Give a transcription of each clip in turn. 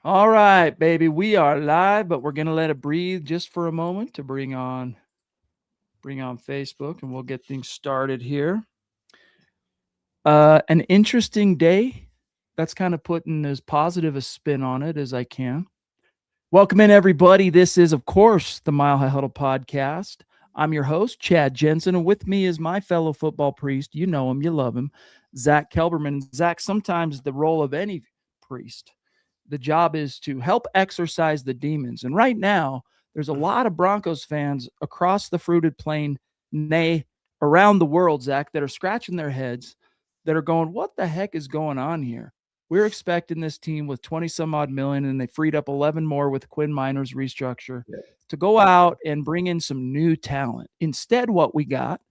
All right, baby. We are live, but we're going to let it breathe just for a moment to bring on Facebook, and we'll get things started here. An interesting day. That's kind of putting as positive a spin on it as I can. Welcome in, everybody. This is, of course, the Mile High Huddle podcast. I'm your host, Chad Jensen, and with me is my fellow football priest. You know him, you love him, Zack Kelberman. Zach, sometimes the role of any priest, the job is to help exorcise the demons. And right now, there's a lot of Broncos fans across the fruited plain, nay, around the world, Zach, that are scratching their heads, that are going, what the heck is going on here? We're expecting this team with 20 some odd million, and they freed up 11 more with Quinn Minor's restructure to go out and bring in some new talent. Instead, what we got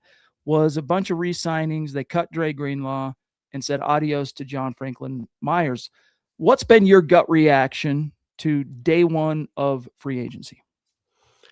was a bunch of re-signings. They cut Dre Greenlaw and said adios to John Franklin Myers. What's been your gut reaction to day one of free agency?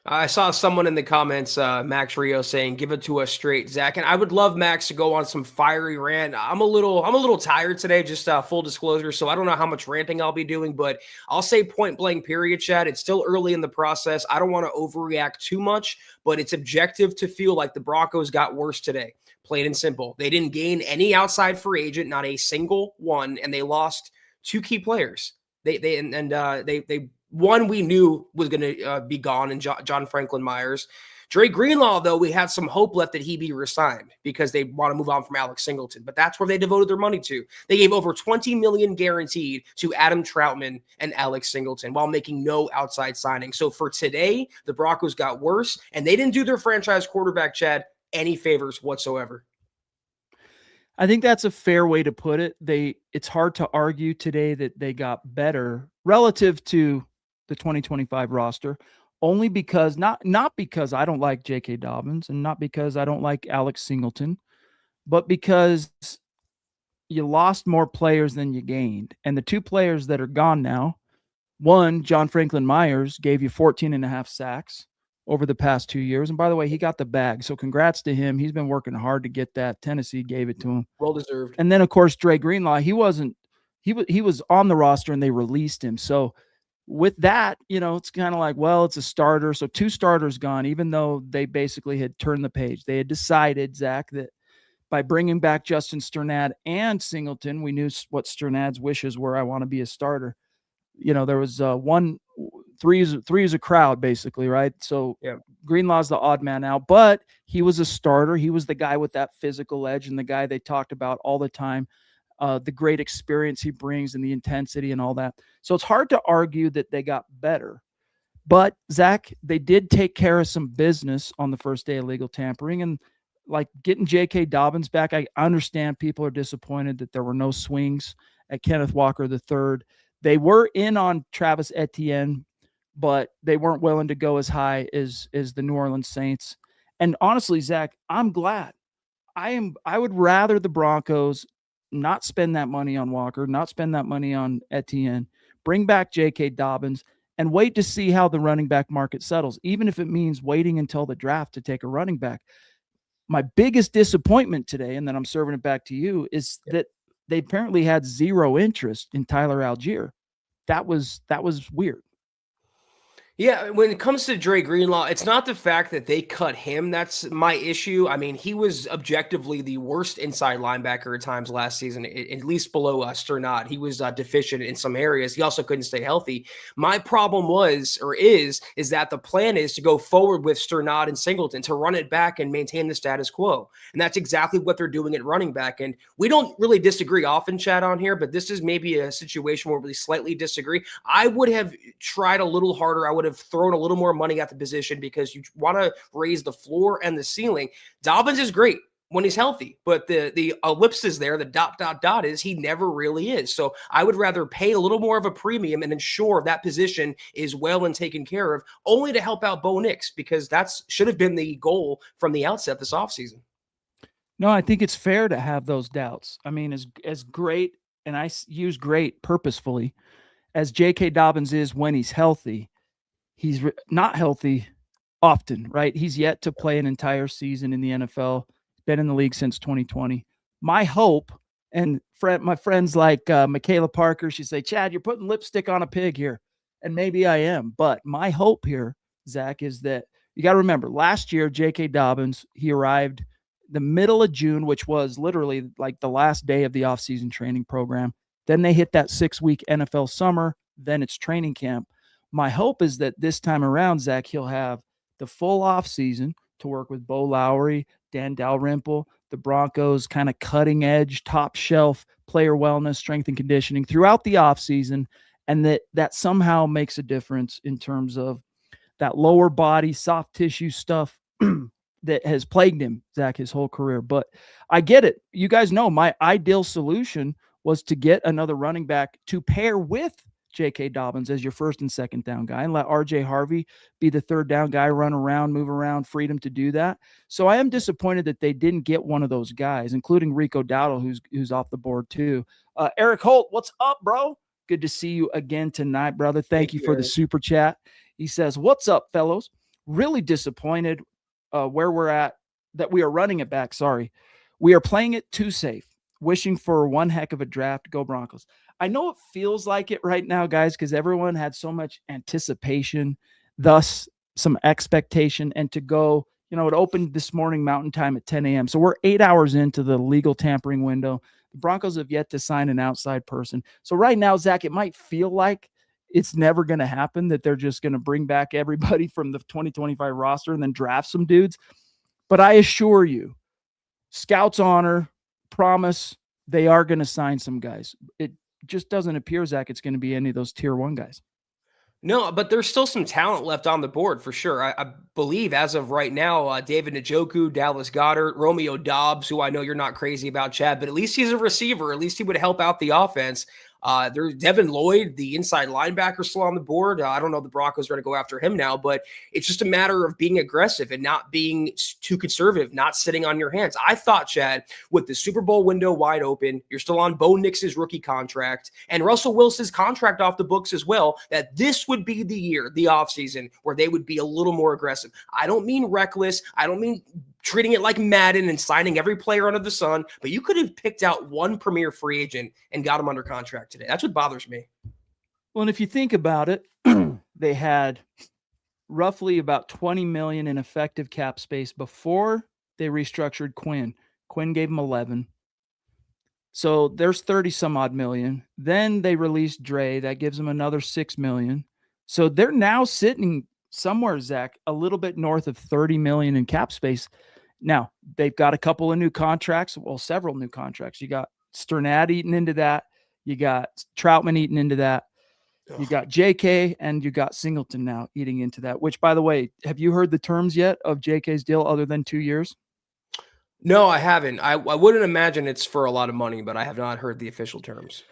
I saw someone in the comments, Max Rio, saying, "Give it to us straight, Zach." And I would love Max to go on some fiery rant. I'm a little tired today, just full disclosure. So I don't know how much ranting I'll be doing, but I'll say point blank, period, Chad. It's still early in the process. I don't want to overreact too much, but it's objective to feel like the Broncos got worse today. Plain and simple. They didn't gain any outside free agent, not a single one, and they lost two key players. They one we knew was going to be gone, and John Franklin Myers. Dre Greenlaw, though, we had some hope left that he be resigned because they want to move on from Alex Singleton. But that's where they devoted their money to. They gave over $20 million guaranteed to Adam Troutman and Alex Singleton while making no outside signing. So for today, the Broncos got worse, and they didn't do their franchise quarterback, Chad, any favors whatsoever. I think that's a fair way to put it. It's hard to argue today that they got better relative to the 2025 roster, only because not because I don't like J.K. Dobbins and not because I don't like Alex Singleton, but because you lost more players than you gained. And the two players that are gone now, one, John Franklin Myers, gave you 14 and a half sacks over the past 2 years. And by the way, he got the bag. So congrats to him. He's been working hard to get that. Tennessee gave it to him. Well deserved. And then, of course, Dre Greenlaw, he was on the roster and they released him. So with that, it's kind of like, well, it's a starter. So two starters gone, even though they basically had turned the page. They had decided, Zach, that by bringing back Justin Sternad and Singleton, we knew what Sternad's wishes were. I want to be a starter. There was three is a crowd, basically, right? So yeah. Greenlaw's the odd man out, but he was a starter. He was the guy with that physical edge and the guy they talked about all the time. The great experience he brings and the intensity and all that. So it's hard to argue that they got better. But, Zach, they did take care of some business on the first day of legal tampering. And, like, getting J.K. Dobbins back, I understand people are disappointed that there were no swings at Kenneth Walker III. They were in on Travis Etienne, but they weren't willing to go as high as the New Orleans Saints. And honestly, Zach, I'm glad. I would rather the Broncos not spend that money on Walker, not spend that money on Etienne, bring back J.K. Dobbins, and wait to see how the running back market settles, even if it means waiting until the draft to take a running back. My biggest disappointment today, and then I'm serving it back to you, is that they apparently had zero interest in Tyler Algier. That was weird. Yeah, when it comes to Dre Greenlaw, it's not the fact that they cut him that's my issue. I mean, he was objectively the worst inside linebacker at times last season, at least below Sternad. He was deficient in some areas. He also couldn't stay healthy. My problem is that the plan is to go forward with Sternad and Singleton, to run it back and maintain the status quo. And that's exactly what they're doing at running back. And we don't really disagree often, Chad, on here, but this is maybe a situation where we slightly disagree. I would have tried a little harder. I would have thrown a little more money at the position because you want to raise the floor and the ceiling. Dobbins is great when he's healthy, but the ellipsis there, the ... is he never really is. So I would rather pay a little more of a premium and ensure that position is well and taken care of, only to help out Bo Nix, because that's should have been the goal from the outset this offseason. No, I think it's fair to have those doubts. I mean, as great, and I use great purposefully, as J.K. Dobbins is when he's healthy, he's not healthy often, right? He's yet to play an entire season in the NFL, been in the league since 2020. My hope, And my friends like Michaela Parker, she say, Chad, you're putting lipstick on a pig here. And maybe I am. But my hope here, Zach, is that you got to remember last year, J.K. Dobbins, he arrived the middle of June, which was literally like the last day of the offseason training program. Then they hit that 6-week NFL summer. Then it's training camp. My hope is that this time around, Zach, he'll have the full offseason to work with Bo Lowry, Dan Dalrymple, the Broncos, kind of cutting edge, top shelf player wellness, strength and conditioning throughout the offseason. And that somehow makes a difference in terms of that lower body, soft tissue stuff that has plagued him, Zach, his whole career. But I get it. You guys know my ideal solution was to get another running back to pair with J.K. Dobbins as your first and second down guy and let R.J. Harvey be the third down guy, run around, move around, freedom to do that. So I am disappointed that they didn't get one of those guys, including Rico Dowdle, who's off the board too. Eric Holt, what's up, bro? Good to see you again tonight, brother. Thank you for the super chat. He says, what's up, fellows? Really disappointed where we're at, that we are running it back. Sorry. We are playing it too safe, wishing for one heck of a draft. Go Broncos. I know it feels like it right now, guys, because everyone had so much anticipation, thus some expectation, and to go, it opened this morning Mountain Time at 10 a.m. So we're 8 hours into the legal tampering window. The Broncos have yet to sign an outside person. So right now, Zach, it might feel like it's never going to happen, that they're just going to bring back everybody from the 2025 roster and then draft some dudes. But I assure you, Scouts honor, promise, they are going to sign some guys. It just doesn't appear, Zach, it's going to be any of those tier 1 guys. No, but there's still some talent left on the board for sure. I believe as of right now, David Njoku, Dallas Goedert, Romeo Dobbs, who I know you're not crazy about, Chad, but at least he's a receiver. At least he would help out the offense. There's Devin Lloyd, the inside linebacker, still on the board. I don't know if the Broncos are going to go after him now, but it's just a matter of being aggressive and not being too conservative, not sitting on your hands. I thought, Chad, with the Super Bowl window wide open, you're still on Bo Nix's rookie contract and Russell Wilson's contract off the books as well, that this would be the year, the offseason, where they would be a little more aggressive. I don't mean reckless. I don't mean treating it like Madden and signing every player under the sun, but you could have picked out one premier free agent and got him under contract today. That's what bothers me. Well, and if you think about it, they had roughly about $20 million in effective cap space before they restructured Quinn. Quinn gave him 11. So there's 30 some odd million. Then they released Dre. That gives them another 6 million. So they're now sitting somewhere, Zach, a little bit north of 30 million in cap space. Now, they've got a couple of new contracts, well, several new contracts. You got Sternad eating into that. You got Troutman eating into that. You got JK and you got Singleton now eating into that, which, by the way, have you heard the terms yet of JK's deal other than 2 years? No, I haven't. I wouldn't imagine it's for a lot of money, but I have not heard the official terms.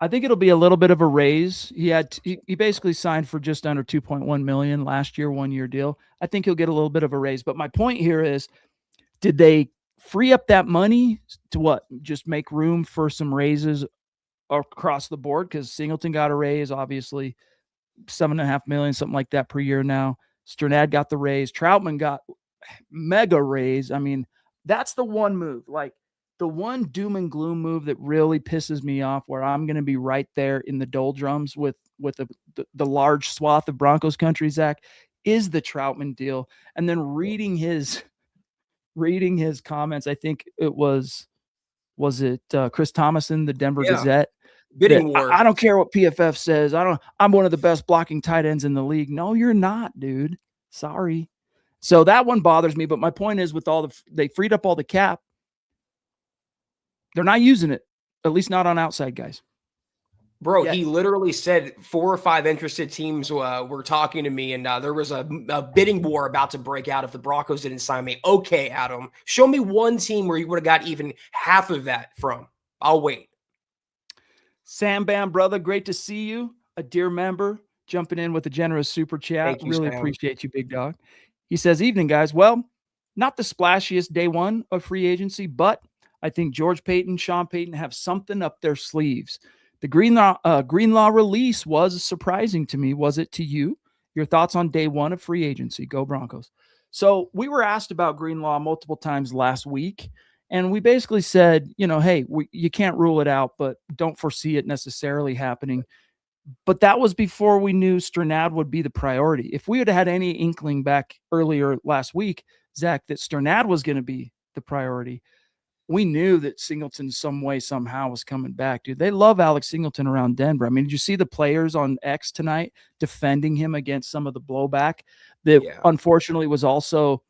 I think it'll be a little bit of a raise. He basically signed for just under 2.1 million last year, 1 year deal. I think he'll get a little bit of a raise. But my point here is, did they free up that money to what? Just make room for some raises across the board? Because Singleton got a raise, obviously, $7.5 million, something like that per year now. Sternad got the raise. Troutman got mega raise. I mean, that's the one move. Like, the one doom and gloom move that really pisses me off, where I'm going to be right there in the doldrums with the large swath of Broncos country, Zach, is the Troutman deal. And then reading his comments, I think it was Chris Thomason, the Denver Gazette? Bidding war. I don't care what PFF says. I'm one of the best blocking tight ends in the league. No, you're not, dude. Sorry. So that one bothers me. But my point is, with they freed up all the cap. They're not using it, at least not on outside guys. Bro, he literally said 4 or 5 interested teams were talking to me, and there was a bidding war about to break out if the Broncos didn't sign me. Okay, Adam, show me one team where you would have got even half of that from. I'll wait. Sam Bam, brother, great to see you. A dear member jumping in with a generous super chat. Thank you, really Sam. Appreciate you, big dog. He says, evening, guys. Well, not the splashiest day one of free agency, but I think George Paton, Sean Payton have something up their sleeves. The Greenlaw release was surprising to me. Was it to you? Your thoughts on day one of free agency? Go Broncos. So we were asked about Greenlaw multiple times last week, And we basically said, hey, you can't rule it out, but don't foresee it necessarily happening. But that was before we knew Sternad would be the priority. If we had had any inkling back earlier last week, Zach, that Sternad was going to be the priority, we knew that Singleton some way, somehow was coming back, dude. They love Alex Singleton around Denver. I mean, did you see the players on X tonight defending him against some of the blowback that unfortunately was also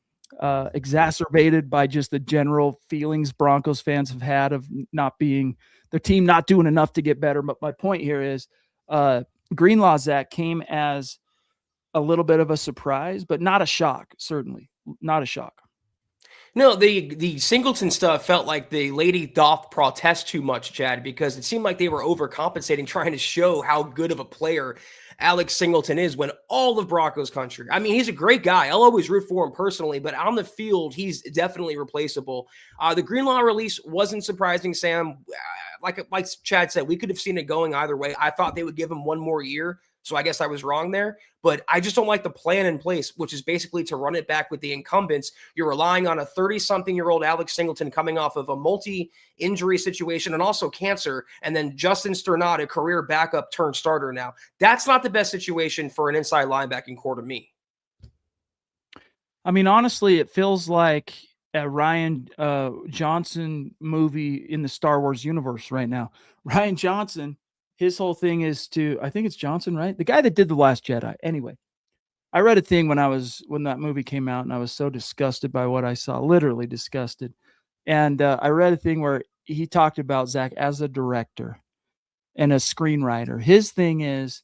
exacerbated by just the general feelings Broncos fans have had of not being their team, not doing enough to get better. But my point here is Greenlaw, Zach, came as a little bit of a surprise, but not a shock, certainly not a shock. No, the Singleton stuff felt like the lady doth protest too much, Chad, because it seemed like they were overcompensating, trying to show how good of a player Alex Singleton is when all of Broncos country. I mean, he's a great guy. I'll always root for him personally, but on the field, he's definitely replaceable. The Greenlaw release wasn't surprising, Sam. Like Chad said, we could have seen it going either way. I thought they would give him one more year. So I guess I was wrong there, but I just don't like the plan in place, which is basically to run it back with the incumbents. You're relying on a 30-something-year-old Alex Singleton coming off of a multi-injury situation and also cancer, and then Justin Sternad, a career backup turned starter now. That's not the best situation for an inside linebacking core to me. I mean, honestly, it feels like a Rian Johnson movie in the Star Wars universe right now. Rian Johnson, his whole thing is I think it's Johnson, right? The guy that did The Last Jedi. Anyway, I read a thing when that movie came out, and I was so disgusted by what I saw, literally disgusted. And I read a thing where he talked about Zach as a director and a screenwriter. His thing is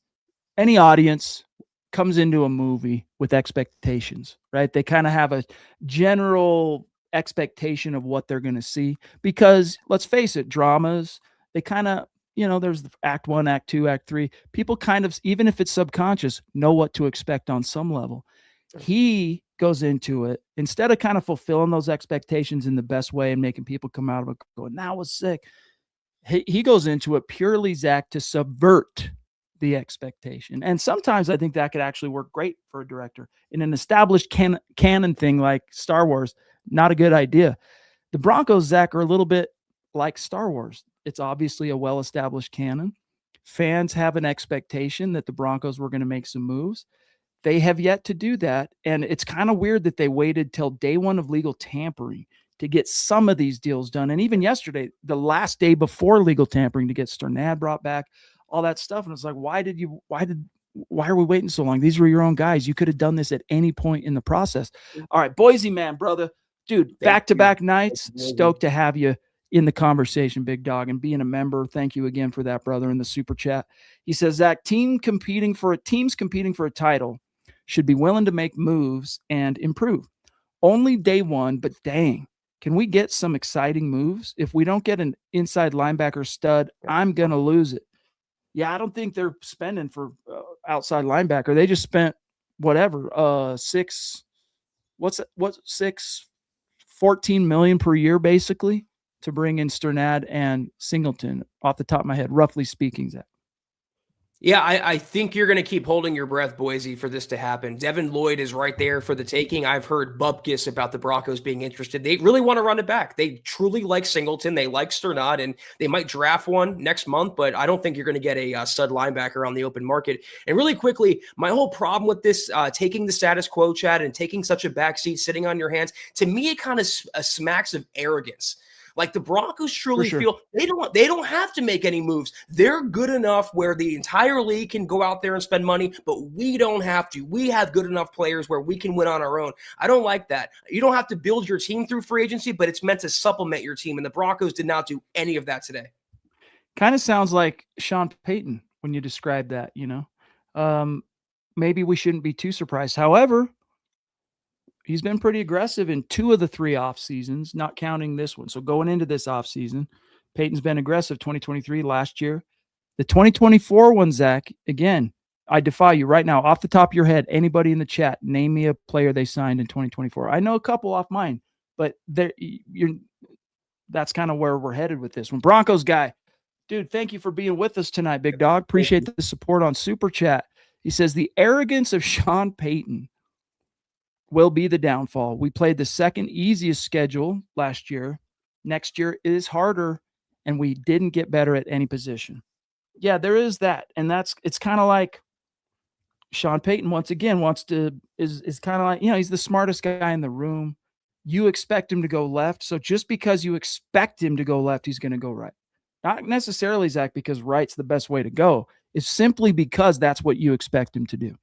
any audience comes into a movie with expectations, right? They kind of have a general expectation of what they're going to see because let's face it, dramas, they kind of, there's the act 1, act 2, act 3. People kind of, even if it's subconscious, know what to expect on some level. He goes into it instead of kind of fulfilling those expectations in the best way and making people come out of it going, that was sick. He goes into it purely, Zach, to subvert the expectation. And sometimes I think that could actually work great for a director. In an established canon thing like Star Wars, not a good idea. The Broncos, Zach, are a little bit like Star Wars. It's obviously a well-established canon. Fans have an expectation that the Broncos were going to make some moves. They have yet to do that. And it's kind of weird that they waited till day one of legal tampering to get some of these deals done. And even yesterday, the last day before legal tampering, to get Sternad brought back, all that stuff. And it's like, why are we waiting so long? These were your own guys. You could have done this at any point in the process. All right, Boise man, brother, dude, back-to-back nights. Stoked to have you in the conversation, big dog, and being a member. Thank you again for that, brother, in the super chat. He says, Zach, teams competing for a title should be willing to make moves and improve. Only day one, but dang, can we get some exciting moves? If we don't get an inside linebacker stud, I'm going to lose it. Yeah, I don't think they're spending for outside linebacker. They just spent whatever, 14 million per year, basically, to bring in Sternad and Singleton, off the top of my head, roughly speaking, Zach. Yeah, I think you're going to keep holding your breath, Boise, for this to happen. Devin Lloyd is right there for the taking. I've heard bupkis about the Broncos being interested. They really want to run it back. They truly like Singleton. They like Sternad, and they might draft one next month, but I don't think you're going to get a stud linebacker on the open market. And really quickly, my whole problem with this, taking the status quo, Chad, and taking such a backseat, sitting on your hands, to me, it kind of smacks of arrogance. Like the Broncos truly feel they don't have to make any moves. They're good enough where the entire league can go out there and spend money, but we don't have to. We have good enough players where we can win on our own. I don't like that. You don't have to build your team through free agency, but it's meant to supplement your team. And the Broncos did not do any of that today. Kind of sounds like Sean Payton when you describe that, maybe we shouldn't be too surprised. However, he's been pretty aggressive in 2 of the 3 off seasons, not counting this one. So going into this off season, Peyton's been aggressive. 2023 last year, the 2024 one, Zach. Again, I defy you right now, off the top of your head. Anybody in the chat, name me a player they signed in 2024. I know a couple off mine, but that's kind of where we're headed with this one. Broncos guy, dude, thank you for being with us tonight, big dog. Appreciate the support on super chat. He says the arrogance of Sean Payton will be the downfall. We played the second easiest schedule last year Next year is harder, and we didn't get better at any position. Yeah, there is that. And it's kind of like Sean Payton once again is kind of like, he's the smartest guy in the room. You expect him to go left. So just because you expect him to go left, he's going to go right. Not necessarily, Zach, because right's the best way to go. It's simply because that's what you expect him to do.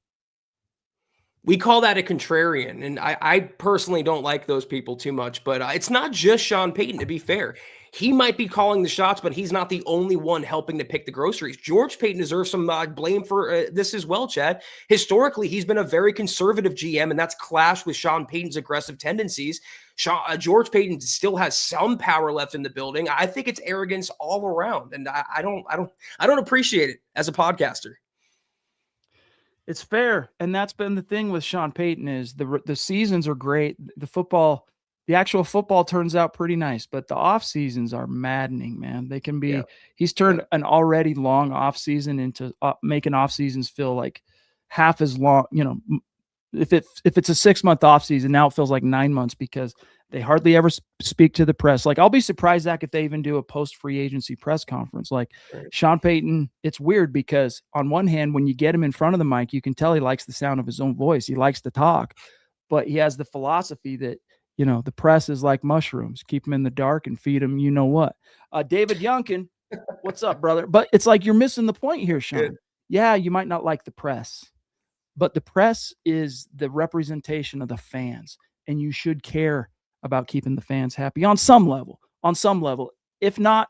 We call that a contrarian, and I personally don't like those people too much, but it's not just Sean Payton, to be fair. He might be calling the shots, but he's not the only one helping to pick the groceries. George Payton deserves some blame for this as well, Chad. Historically, he's been a very conservative GM, and that's clashed with Sean Payton's aggressive tendencies. George Payton still has some power left in the building. I think it's arrogance all around, and I don't appreciate it as a podcaster. It's fair, and that's been the thing with Sean Payton is the seasons are great. The actual football turns out pretty nice, but the off seasons are maddening, man. They can be. Yeah. He's turned an already long off season into making off seasons feel like half as long. If it's a 6-month off season, now it feels like 9 months because they hardly ever speak to the press. Like, I'll be surprised, Zach, if they even do a post-free agency press conference. Like, right. Sean Payton, it's weird because on one hand, when you get him in front of the mic, you can tell he likes the sound of his own voice. He likes to talk, but he has the philosophy that, the press is like mushrooms. Keep them in the dark and feed them you know what. David Youngkin, what's up, brother? But it's like you're missing the point here, Sean. Good. Yeah, you might not like the press, but the press is the representation of the fans, and you should care about keeping the fans happy on some level. If not,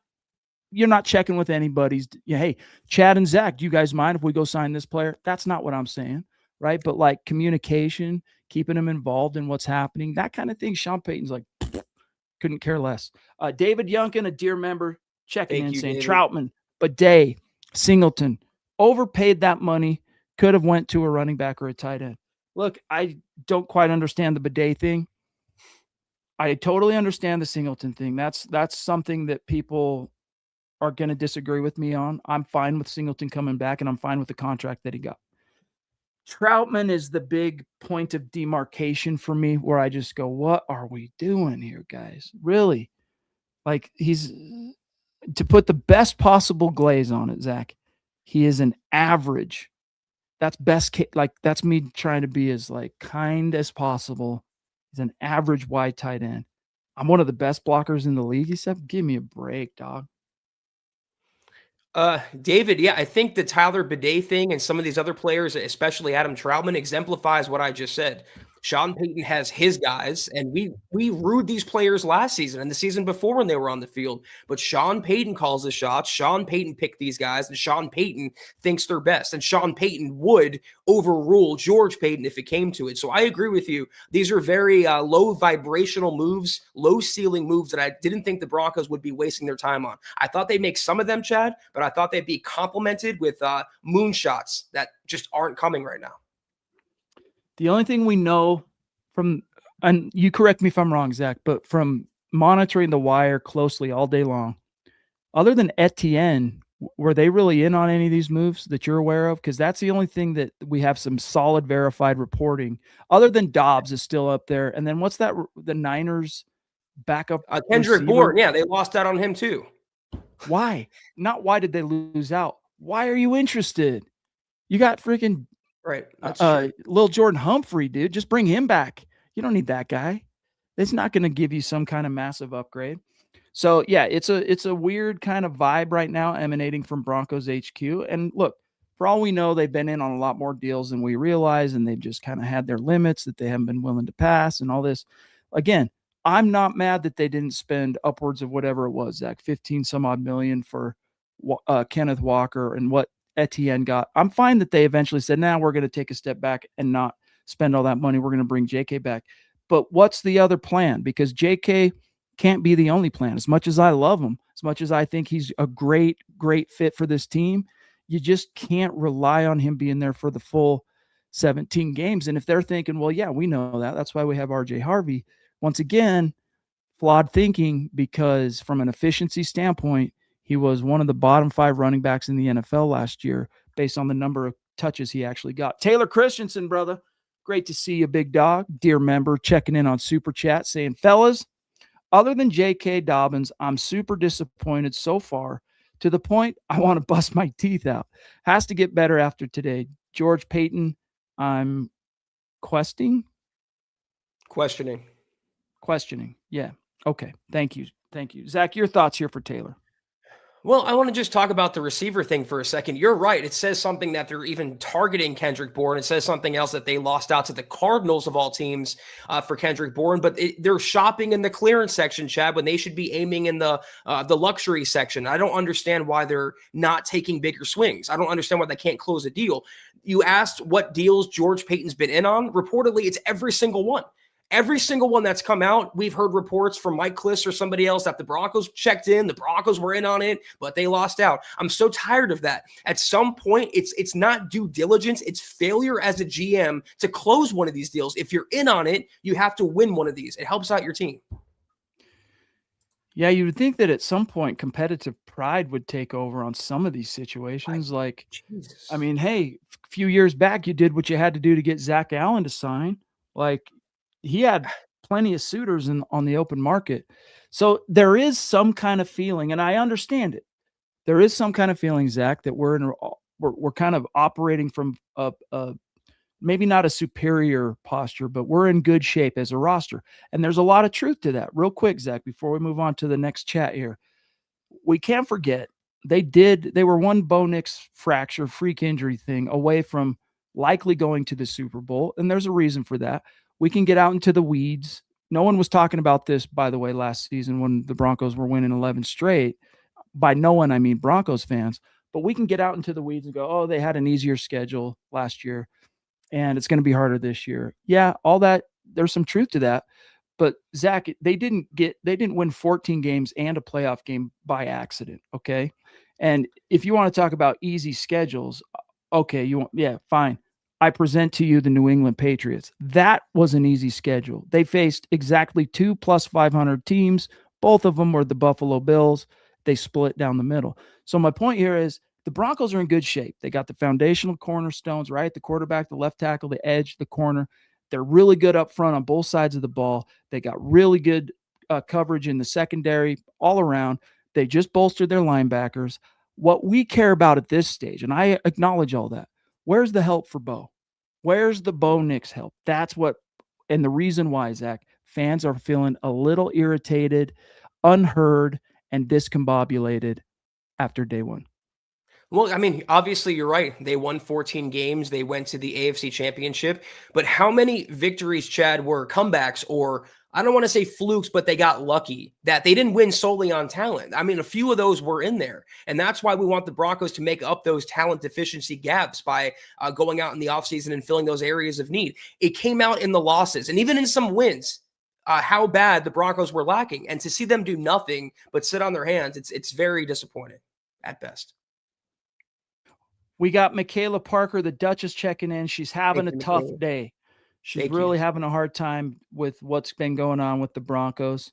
you're not checking with anybody's. Hey, Chad and Zach, do you guys mind if we go sign this player? That's not what I'm saying, right? But like communication, keeping them involved in what's happening, that kind of thing. Sean Payton's like, couldn't care less. David Youngkin, a dear member, checking in, saying Troutman, Bidet, Singleton, overpaid that money. Could have went to a running back or a tight end. Look, I don't quite understand the Bidet thing. I totally understand the Singleton thing. That's something that people are going to disagree with me on. I'm fine with Singleton coming back, and I'm fine with the contract that he got. Troutman is the big point of demarcation for me where I just go, what are we doing here, guys? Really? Like, he's to put the best possible glaze on it, Zach. He is an average. That's best case. Like, that's me trying to be as like kind as possible. He's an average wide tight end. I'm one of the best blockers in the league. He said, give me a break, dog. David, yeah, I think the Tyler Bidet thing and some of these other players, especially Adam Troutman, exemplifies what I just said. Sean Payton has his guys, and we rued these players last season and the season before when they were on the field. But Sean Payton calls the shots. Sean Payton picked these guys, and Sean Payton thinks they're best. And Sean Payton would overrule George Payton if it came to it. So I agree with you. These are very low vibrational moves, low ceiling moves that I didn't think the Broncos would be wasting their time on. I thought they'd make some of them, Chad, but I thought they'd be complemented with moonshots that just aren't coming right now. The only thing we know from, and you correct me if I'm wrong, Zach, but from monitoring the wire closely all day long, other than Etienne, were they really in on any of these moves that you're aware of? Because that's the only thing that we have some solid verified reporting. Other than Dobbs is still up there. And then what's that? The Niners backup? Kendrick Bourne. Yeah, they lost out on him too. Why? Not why did they lose out? Why are you interested? You got freaking right. Little Jordan Humphrey, dude. Just bring him back. You don't need that guy. It's not going to give you some kind of massive upgrade. So yeah, it's a weird kind of vibe right now emanating from Broncos HQ. And look, for all we know, they've been in on a lot more deals than we realize, and they've just kind of had their limits that they haven't been willing to pass and all this. Again, I'm not mad that they didn't spend upwards of whatever it was, Zach, 15 some odd million for Kenneth Walker and what Etienne got. I'm fine that they eventually said, now we're going to take a step back and not spend all that money. We're going to bring JK back. But what's the other plan? Because JK can't be the only plan. As much as I love him, as much as I think he's a great, great fit for this team, you just can't rely on him being there for the full 17 games. And if they're thinking, well, yeah, we know that. That's why we have RJ Harvey. Once again, flawed thinking, because from an efficiency standpoint, he was one of the bottom 5 running backs in the NFL last year based on the number of touches he actually got. Taylor Christensen, brother. Great to see you, big dog. Dear member, checking in on Super Chat saying, fellas, other than J.K. Dobbins, I'm super disappointed so far, to the point I want to bust my teeth out. Has to get better after today. George Payton, I'm questing, Questioning. questioning. Yeah. Okay. Thank you. Thank you. Zach, your thoughts here for Taylor. Well, I want to just talk about the receiver thing for a second. You're right. It says something that they're even targeting Kendrick Bourne. It says something else that they lost out to the Cardinals of all teams for Kendrick Bourne. But they're shopping in the clearance section, Chad, when they should be aiming in the luxury section. I don't understand why they're not taking bigger swings. I don't understand why they can't close a deal. You asked what deals George Payton's been in on. Reportedly, it's every single one. Every single one that's come out, we've heard reports from Mike Kliss or somebody else that the Broncos checked in, the Broncos were in on it, but they lost out. I'm so tired of that. At some point, it's not due diligence, it's failure as a GM to close one of these deals. If you're in on it, you have to win one of these. It helps out your team. Yeah, you would think that at some point competitive pride would take over on some of these situations. Jesus. I mean, hey, a few years back, you did what you had to do to get Zach Allen to sign. Like, he had plenty of suitors on the open market. So there is some kind of feeling, and I understand it. There is some kind of feeling, Zach, that we're kind of operating from a maybe not a superior posture, but we're in good shape as a roster. And there's a lot of truth to that. Real quick, Zach, before we move on to the next chat here, we can't forget they were one Bo Nix fracture freak injury thing away from likely going to the Super Bowl, and there's a reason for that. We can get out into the weeds. No one was talking about this, by the way, last season when the Broncos were winning 11 straight. By no one, I mean Broncos fans. But we can get out into the weeds and go, oh, they had an easier schedule last year, and it's going to be harder this year. Yeah, all that, there's some truth to that. But Zach, they didn't win 14 games and a playoff game by accident. Okay. And if you want to talk about easy schedules, okay, fine. I present to you the New England Patriots. That was an easy schedule. They faced exactly 2 plus 500 teams. Both of them were the Buffalo Bills. They split down the middle. So my point here is the Broncos are in good shape. They got the foundational cornerstones, right? The quarterback, the left tackle, the edge, the corner. They're really good up front on both sides of the ball. They got really good coverage in the secondary all around. They just bolstered their linebackers. What we care about at this stage, and I acknowledge all that, where's the help for Bo? Where's the Bo Nix help? That's what, and the reason why, Zach, fans are feeling a little irritated, unheard, and discombobulated after day one. Well, I mean, obviously, you're right. They won 14 games. They went to the AFC Championship. But how many victories, Chad, were comebacks, or I don't want to say flukes, but they got lucky that they didn't win solely on talent? I mean, a few of those were in there. And that's why we want the Broncos to make up those talent deficiency gaps by going out in the offseason and filling those areas of need. It came out in the losses and even in some wins. How bad the Broncos were lacking. And to see them do nothing but sit on their hands, it's very disappointing at best. We got Michaela Parker, the Duchess, checking in. She's having a tough day. She's really having a hard time with what's been going on with the Broncos.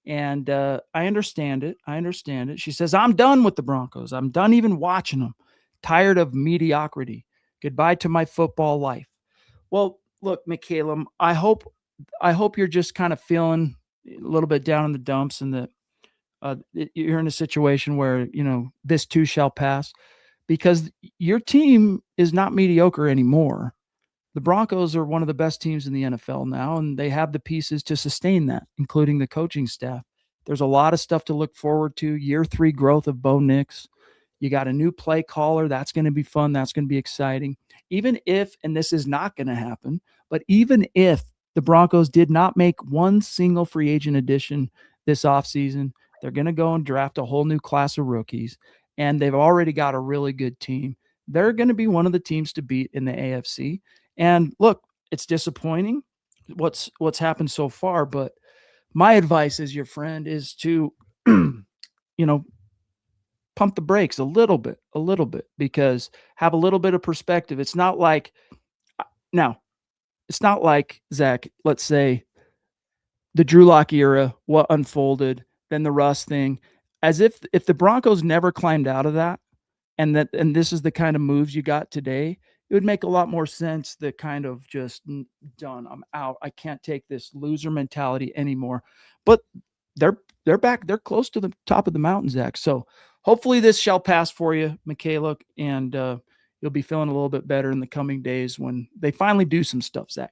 And I understand it. I understand it. She says, I'm done with the Broncos. I'm done even watching them. Tired of mediocrity. Goodbye to my football life. Well, look, Michaela, I hope you're just kind of feeling a little bit down in the dumps and that you're in a situation where, this too shall pass, because your team is not mediocre anymore. The Broncos are one of the best teams in the NFL now, and they have the pieces to sustain that, including the coaching staff. There's a lot of stuff to look forward to. Year 3 growth of Bo Nix. You got a new play caller. That's going to be fun. That's going to be exciting. Even if, and this is not going to happen, but even if the Broncos did not make one single free agent addition this offseason, they're going to go and draft a whole new class of rookies, and they've already got a really good team. They're going to be one of the teams to beat in the AFC. And look, it's disappointing what's happened so far, but my advice as your friend is to, pump the brakes a little bit, because have a little bit of perspective. It's not like, Zach, let's say the Drew Lock era, what unfolded, then the Russ thing, as if the Broncos never climbed out of that, and this is the kind of moves you got today, it would make a lot more sense that kind of just done. I'm out. I can't take this loser mentality anymore. But they're back. They're close to the top of the mountain, Zach. So hopefully this shall pass for you, Michaela, and you'll be feeling a little bit better in the coming days when they finally do some stuff, Zach.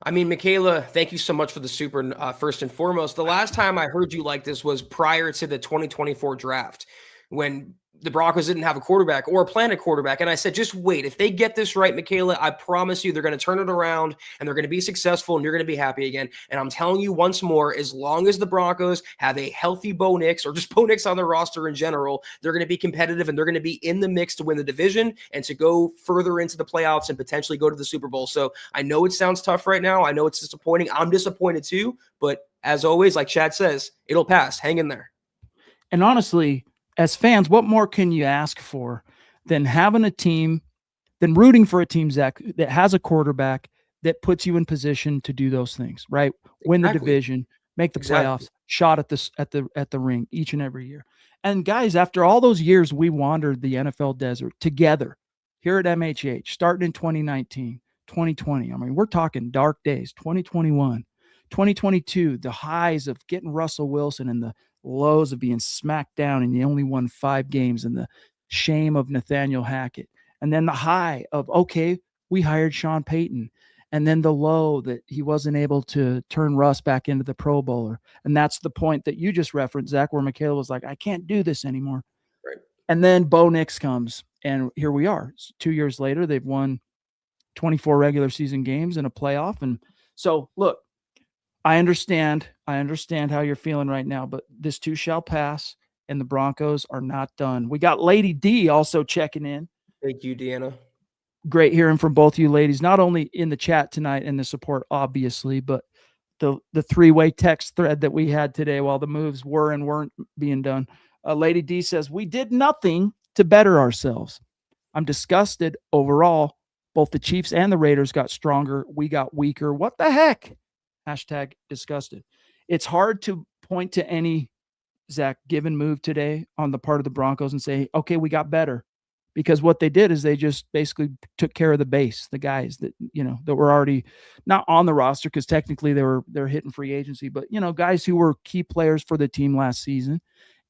I mean, Michaela, thank you so much for the super. First and foremost, the last time I heard you like this was prior to the 2024 draft when the Broncos didn't have a quarterback or plan a quarterback. And I said, just wait. If they get this right, Michaela, I promise you they're going to turn it around and they're going to be successful and you're going to be happy again. And I'm telling you once more, as long as the Broncos have a healthy Bo Nix or just Bo Nix on their roster in general, they're going to be competitive and they're going to be in the mix to win the division and to go further into the playoffs and potentially go to the Super Bowl. So I know it sounds tough right now. I know it's disappointing. I'm disappointed too. But as always, like Chad says, it'll pass. Hang in there. And honestly, as fans, what more can you ask for than having a team, than rooting for a team, Zach, that has a quarterback that puts you in position to do those things, right? Win the division, make the playoffs, shot at the ring each and every year. And guys, after all those years we wandered the NFL desert together here at MHH, starting in 2019, 2020. I mean, we're talking dark days, 2021, 2022, the highs of getting Russell Wilson and the lows of being smacked down and you only won 5 games and the shame of Nathaniel Hackett. And then the high of, okay, we hired Sean Payton. And then the low that he wasn't able to turn Russ back into the Pro Bowler. And that's the point that you just referenced, Zach, where Michaela was like, I can't do this anymore. Right. And then Bo Nix comes and here we are. 2 years later, they've won 24 regular season games and a playoff. And so look, I understand how you're feeling right now, but this too shall pass, and the Broncos are not done. We got Lady D also checking in. Thank you, Deanna. Great hearing from both you ladies, not only in the chat tonight and the support, obviously, but the three-way text thread that we had today while the moves were and weren't being done. Lady D says, we did nothing to better ourselves. I'm disgusted overall. Both the Chiefs and the Raiders got stronger. We got weaker. What the heck? Hashtag disgusted. It's hard to point to any, Zach, given move today on the part of the Broncos and say, okay, we got better. Because what they did is they just basically took care of the base, the guys that, that were already not on the roster because technically they're hitting free agency, but, guys who were key players for the team last season.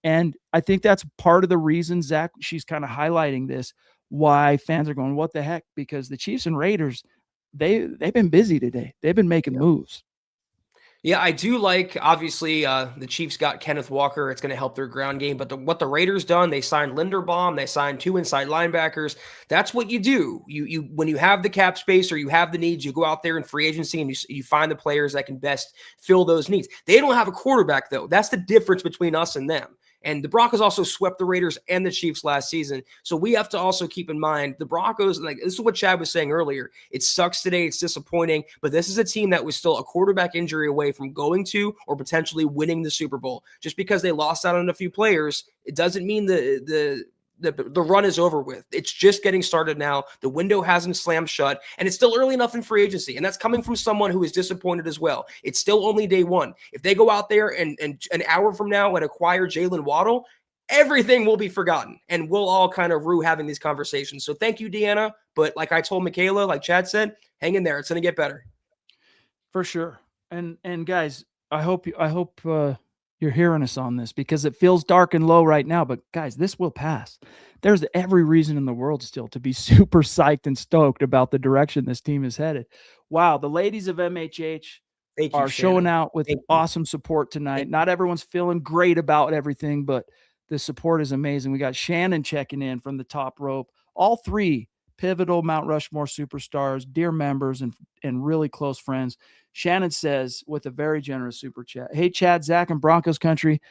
And I think that's part of the reason, Zach, she's kind of highlighting this, why fans are going, what the heck? Because the Chiefs and Raiders, they've been busy today. They've been making moves. Yeah, I do like, obviously, the Chiefs got Kenneth Walker. It's going to help their ground game. But what the Raiders done, they signed Linderbaum. They signed 2 inside linebackers. That's what you do. You when you have the cap space or you have the needs, you go out there in free agency and you find the players that can best fill those needs. They don't have a quarterback, though. That's the difference between us and them. And the Broncos also swept the Raiders and the Chiefs last season. So we have to also keep in mind the Broncos, like this is what Chad was saying earlier. It sucks today. It's disappointing. But this is a team that was still a quarterback injury away from going to or potentially winning the Super Bowl. Just because they lost out on a few players, it doesn't mean the run is over with. It's just getting started now. The window hasn't slammed shut, and it's still early enough in free agency. And that's coming from someone who is disappointed as well. It's still only day one. If they go out there and an hour from now and acquire Jalen Waddle, everything will be forgotten, and we'll all kind of rue having these conversations. So thank you, Deanna. But like I told Michaela, like Chad said, hang in there. It's going to get better. For sure. And guys, I hope you're hearing us on this because it feels dark and low right now, but guys, this will pass. There's every reason in the world still to be super psyched and stoked about the direction this team is headed. Wow. The ladies of MHH are showing out with awesome support tonight. Not everyone's feeling great about everything, but the support is amazing. We got Shannon checking in from the top rope. All 3 pivotal Mount Rushmore superstars, dear members, and really close friends. Shannon says with a very generous super chat, hey, Chad, Zach, and Broncos country.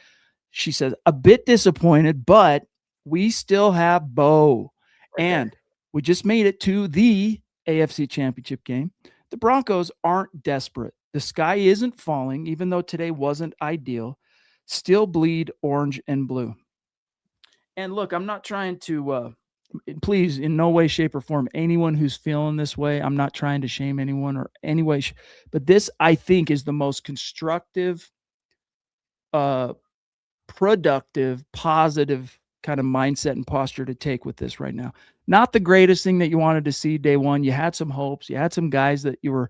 She says, a bit disappointed, but we still have Bo. And we just made it to the AFC Championship game. The Broncos aren't desperate. The sky isn't falling, even though today wasn't ideal. Still bleed orange and blue. And look, I'm not trying to please, in no way, shape, or form, anyone who's feeling this way, I'm not trying to shame anyone or any way, but this, I think, is the most constructive, productive, positive kind of mindset and posture to take with this right now. Not the greatest thing that you wanted to see day one. You had some hopes. You had some guys that you were,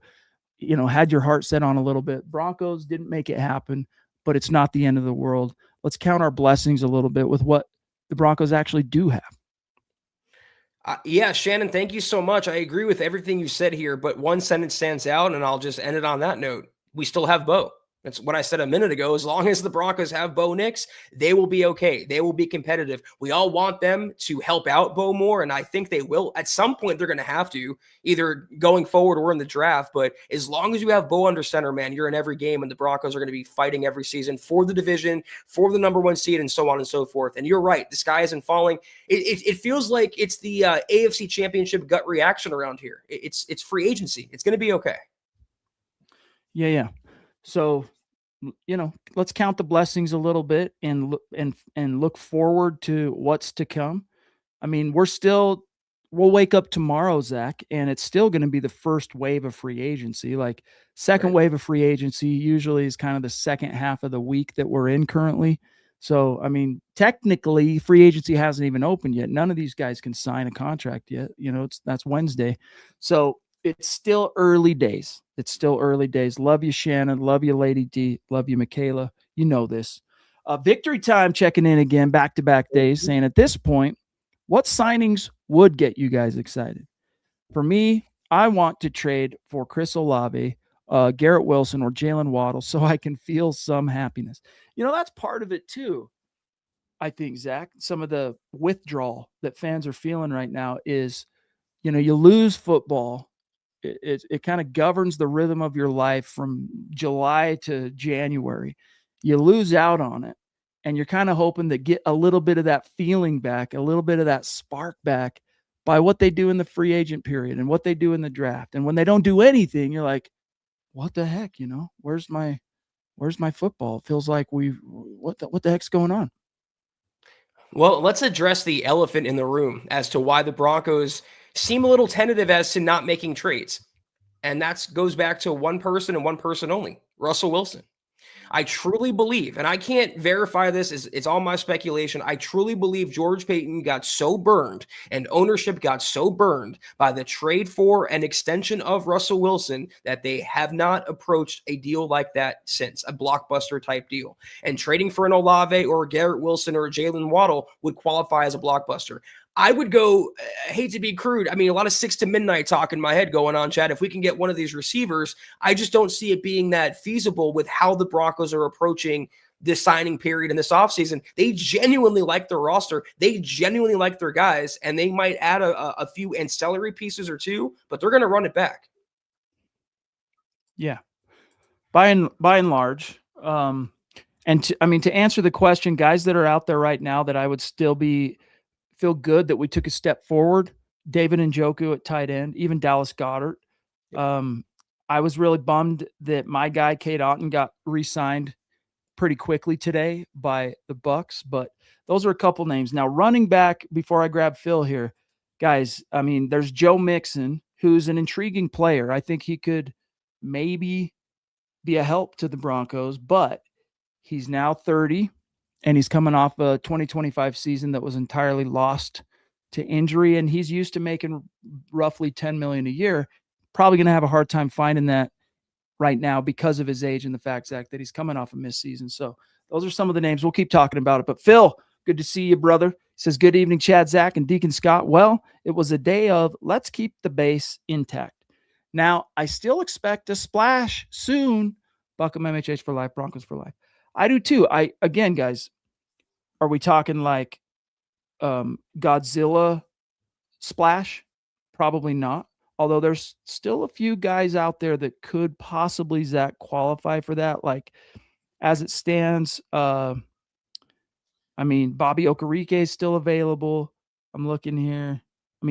had your heart set on a little bit. Broncos didn't make it happen, but it's not the end of the world. Let's count our blessings a little bit with what the Broncos actually do have. Yeah, Shannon, thank you so much. I agree with everything you said here, but one sentence stands out, and I'll just end it on that note. We still have Bo. That's what I said a minute ago. As long as the Broncos have Bo Nix, they will be okay. They will be competitive. We all want them to help out Bo more, and I think they will. At some point, they're going to have to, either going forward or in the draft. But as long as you have Bo under center, man, you're in every game, and the Broncos are going to be fighting every season for the division, for the number one seed, and so on and so forth. And you're right. The sky isn't falling. It feels like it's the AFC Championship gut reaction around here. It's free agency. It's going to be okay. Yeah. So, let's count the blessings a little bit and look forward to what's to come. I mean, we'll wake up tomorrow, Zach, and it's still going to be the first wave of free agency. Like, second wave of free agency usually is kind of the second half of the week that we're in currently. So, I mean, technically, free agency hasn't even opened yet. None of these guys can sign a contract yet. That's Wednesday. So it's still early days. Love you, Shannon. Love you, Lady D. Love you, Michaela. You know this. Victory Time checking in again, back-to-back days, saying at this point, what signings would get you guys excited? For me, I want to trade for Chris Olave, Garrett Wilson, or Jalen Waddle so I can feel some happiness. That's part of it too. I think, Zach, some of the withdrawal that fans are feeling right now is, you lose football. It kind of governs the rhythm of your life from July to January. You lose out on it, and you're kind of hoping to get a little bit of that feeling back, a little bit of that spark back by what they do in the free agent period and what they do in the draft. And when they don't do anything, you're like, what the heck, where's my football? It feels like what the heck's going on? Well, let's address the elephant in the room as to why the Broncos seem a little tentative as to not making trades. And that goes back to one person and one person only, Russell Wilson. I truly believe, and I can't verify this, it's all my speculation. I truly believe George Paton got so burned and ownership got so burned by the trade for an extension of Russell Wilson that they have not approached a deal like that since, a blockbuster type deal. And trading for an Olave or a Garrett Wilson or a Jalen Waddle would qualify as a blockbuster. I would go, I hate to be crude. I mean, a lot of 6 to midnight talk in my head going on, Chad. If we can get one of these receivers, I just don't see it being that feasible with how the Broncos are approaching this signing period in this offseason. They genuinely like their roster. They genuinely like their guys, and they might add a few ancillary pieces or two, but they're going to run it back. Yeah. By and large. To answer the question, guys that are out there right now that I would still feel good that we took a step forward. David Njoku at tight end, even Dallas Goedert. I was really bummed that my guy, Cade Otton, got re-signed pretty quickly today by the Bucs, but those are a couple names. Now, running back, before I grab Phil here, guys, I mean, there's Joe Mixon, who's an intriguing player. I think he could maybe be a help to the Broncos, but he's now 30. And he's coming off a 2025 season that was entirely lost to injury, and he's used to making roughly $10 million a year. Probably going to have a hard time finding that right now because of his age and the fact, Zach, that he's coming off a missed season. So those are some of the names. We'll keep talking about it. But Phil, good to see you, brother. He says, good evening, Chad, Zach, and Deacon Scott. Well, it was a day of let's keep the base intact. Now, I still expect a splash soon. Buckham MHH for life, Broncos for life. I do too. Again, guys, are we talking like Godzilla splash? Probably not. Although there's still a few guys out there that could possibly, Zach, qualify for that. Like, as it stands, Bobby Okereke is still available. I'm looking here.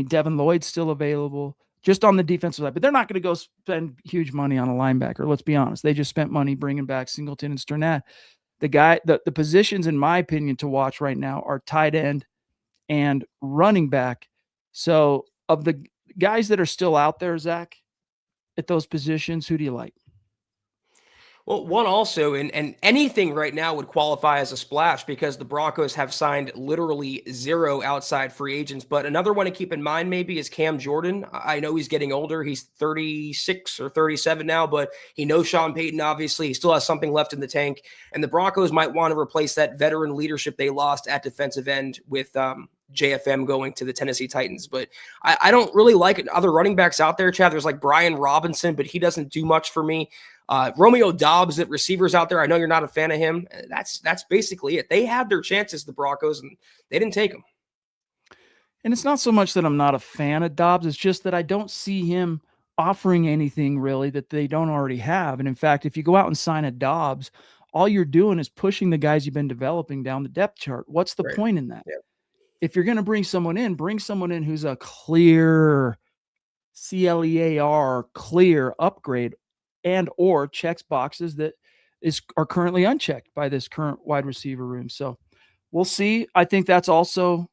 Devin Lloyd's still available. Just on the defensive side. But they're not going to go spend huge money on a linebacker. Let's be honest. They just spent money bringing back Singleton and Sternad. The positions, in my opinion, to watch right now are tight end and running back. So of the guys that are still out there, Zach, at those positions, who do you like? Well, one also, and anything right now would qualify as a splash because the Broncos have signed literally zero outside free agents. But another one to keep in mind maybe is Cam Jordan. I know he's getting older. He's 36 or 37 now, but he knows Sean Payton, obviously. He still has something left in the tank. And the Broncos might want to replace that veteran leadership they lost at defensive end with JFM going to the Tennessee Titans. But I don't really like other running backs out there, Chad. There's like Brian Robinson, but he doesn't do much for me. Romeo Dobbs at receivers out there. I know you're not a fan of him. That's basically it. They had their chances, the Broncos, and they didn't take them. And it's not so much that I'm not a fan of Dobbs. It's just that I don't see him offering anything really that they don't already have. And in fact, if you go out and sign a Dobbs, all you're doing is pushing the guys you've been developing down the depth chart. What's the point in that? Yeah. If you're going to bring someone in who's a clear CLEAR, clear upgrade, and or checks boxes that are currently unchecked by this current wide receiver room. So we'll see. I think that's also,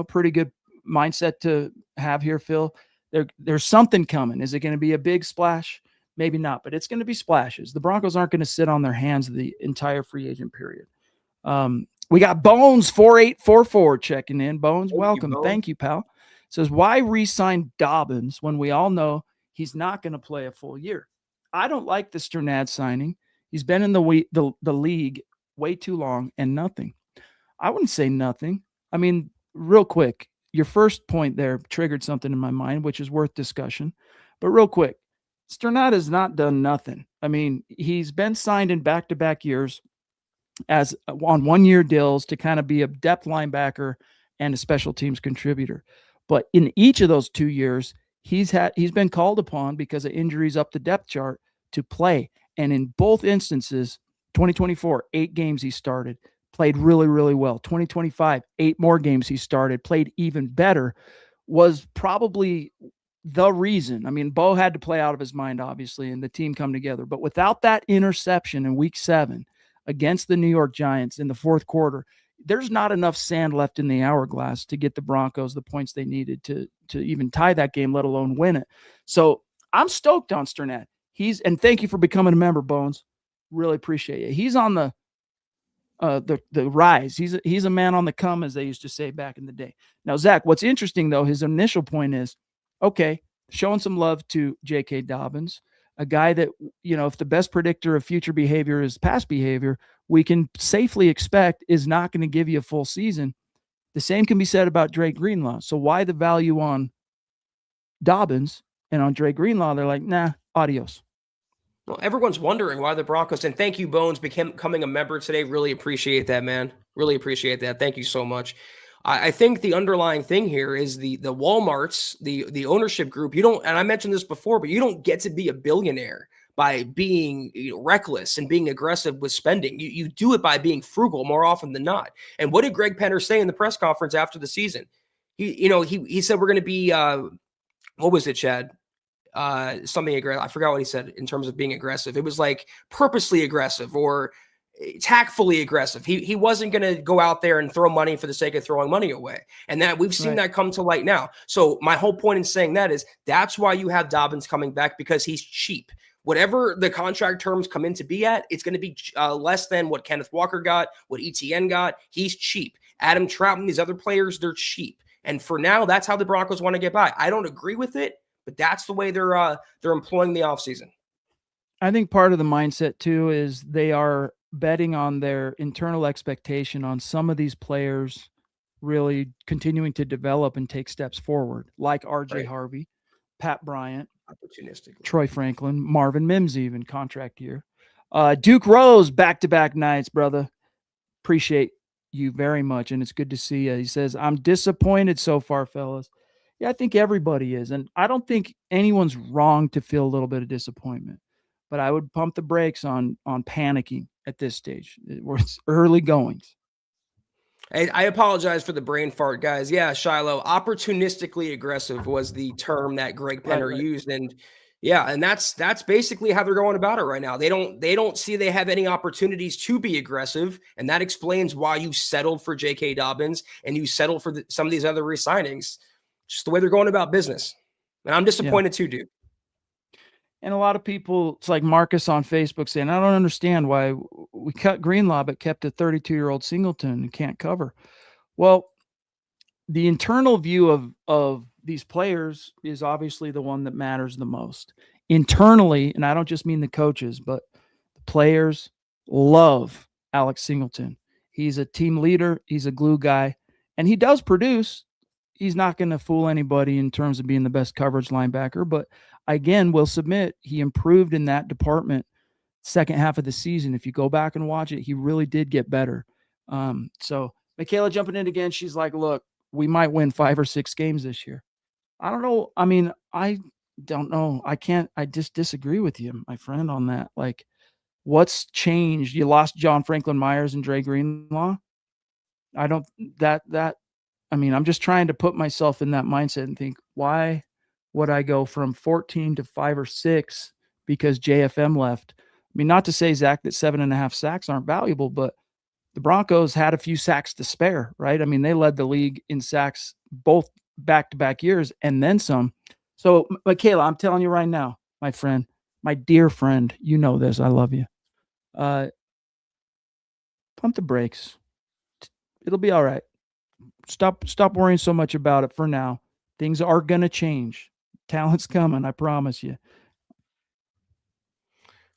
pretty good mindset to have here, Phil. There's something coming. Is it going to be a big splash? Maybe not, but it's going to be splashes. The Broncos aren't going to sit on their hands the entire free agent period. We got Bones 4844 checking in. Bones, welcome. Thank you, pal. Says, why re-sign Dobbins when we all know he's not going to play a full year? I don't like the Sternad signing. He's been in the league way too long and nothing. I wouldn't say nothing. I mean, real quick, your first point there triggered something in my mind, which is worth discussion. But real quick, Sternad has not done nothing. I mean, he's been signed in back-to-back years as on one-year deals to kind of be a depth linebacker and a special teams contributor. But in each of those 2 years, he's been called upon because of injuries up the depth chart to play. And in both instances, 2024, 8 games he started, played really, really well. 2025, 8 more games he started, played even better, was probably the reason. I mean, Bo had to play out of his mind, obviously, and the team come together. But without that interception in week 7 against the New York Giants in the fourth quarter, there's not enough sand left in the hourglass to get the Broncos the points they needed to even tie that game, let alone win it. So I'm stoked on Sternad. And thank you for becoming a member, Bones. Really appreciate it. He's on the rise. He's a man on the come, as they used to say back in the day. Now, Zach, what's interesting though, his initial point is, okay, showing some love to J.K. Dobbins, a guy that, if the best predictor of future behavior is past behavior, we can safely expect is not going to give you a full season. The same can be said about Dre Greenlaw. So why the value on Dobbins and on Dre Greenlaw? They're like, nah, adios. Well, everyone's wondering why the Broncos, and thank you, Bones, becoming a member today. Really appreciate that, man. Really appreciate that. Thank you so much. I think the underlying thing here is the Walmarts, the ownership group. You don't, and I mentioned this before, but you don't get to be a billionaire by being reckless and being aggressive with spending. You do it by being frugal more often than not. And what did Greg Penner say in the press conference after the season? He said we're going to be what was it, Chad? Something aggressive. I forgot what he said in terms of being aggressive. It was like purposely aggressive or tactfully aggressive. He wasn't going to go out there and throw money for the sake of throwing money away. And that we've seen that come to light now. So my whole point in saying that is that's why you have Dobbins coming back, because he's cheap. Whatever the contract terms come in to be at, it's going to be less than what Kenneth Walker got, what ETN got. He's cheap. Adam Troutman, these other players, they're cheap. And for now, that's how the Broncos want to get by. I don't agree with it, but that's the way they're employing the offseason. I think part of the mindset too is they are betting on their internal expectation on some of these players really continuing to develop and take steps forward, like RJ Harvey, Pat Bryant, opportunistic, Troy Franklin, Marvin Mims, even contract year. Duke Rose, back-to-back nights, brother. Appreciate you very much, and it's good to see you. He says, I'm disappointed so far, fellas. Yeah, I think everybody is. And I don't think anyone's wrong to feel a little bit of disappointment. But I would pump the brakes on panicking at this stage. It's early goings. I apologize for the brain fart, guys. Yeah, Shiloh, opportunistically aggressive was the term that Greg Penner used. And yeah, and that's basically how they're going about it right now. They don't see they have any opportunities to be aggressive. And that explains why you settled for J.K. Dobbins and you settled for some of these other re-signings. Just the way they're going about business. And I'm disappointed too, dude. And a lot of people, it's like Marcus on Facebook saying, I don't understand why we cut Greenlaw but kept a 32-year-old Singleton and can't cover. Well, the internal view of these players is obviously the one that matters the most. Internally, and I don't just mean the coaches, but the players love Alex Singleton. He's a team leader, he's a glue guy, and he does produce. He's not going to fool anybody in terms of being the best coverage linebacker, but again, will submit he improved in that department second half of the season. If you go back and watch it, he really did get better. So Michaela jumping in again, she's like, look, we might win 5 or 6 games this year. I don't know. I mean, I don't know. I just disagree with you, my friend, on that. Like, what's changed? You lost John Franklin Myers and Dre Greenlaw. I don't I mean, I'm just trying to put myself in that mindset and think, why would I go from 14 to 5 or 6 because JFM left? I mean, not to say, Zach, that 7.5 sacks aren't valuable, but the Broncos had a few sacks to spare, right? I mean, they led the league in sacks both back-to-back years and then some. So, Michaela, I'm telling you right now, my friend, my dear friend, you know this. I love you. Pump the brakes. It'll be all right. Stop worrying so much about it for now. Things are going to change. Talent's coming, I promise you.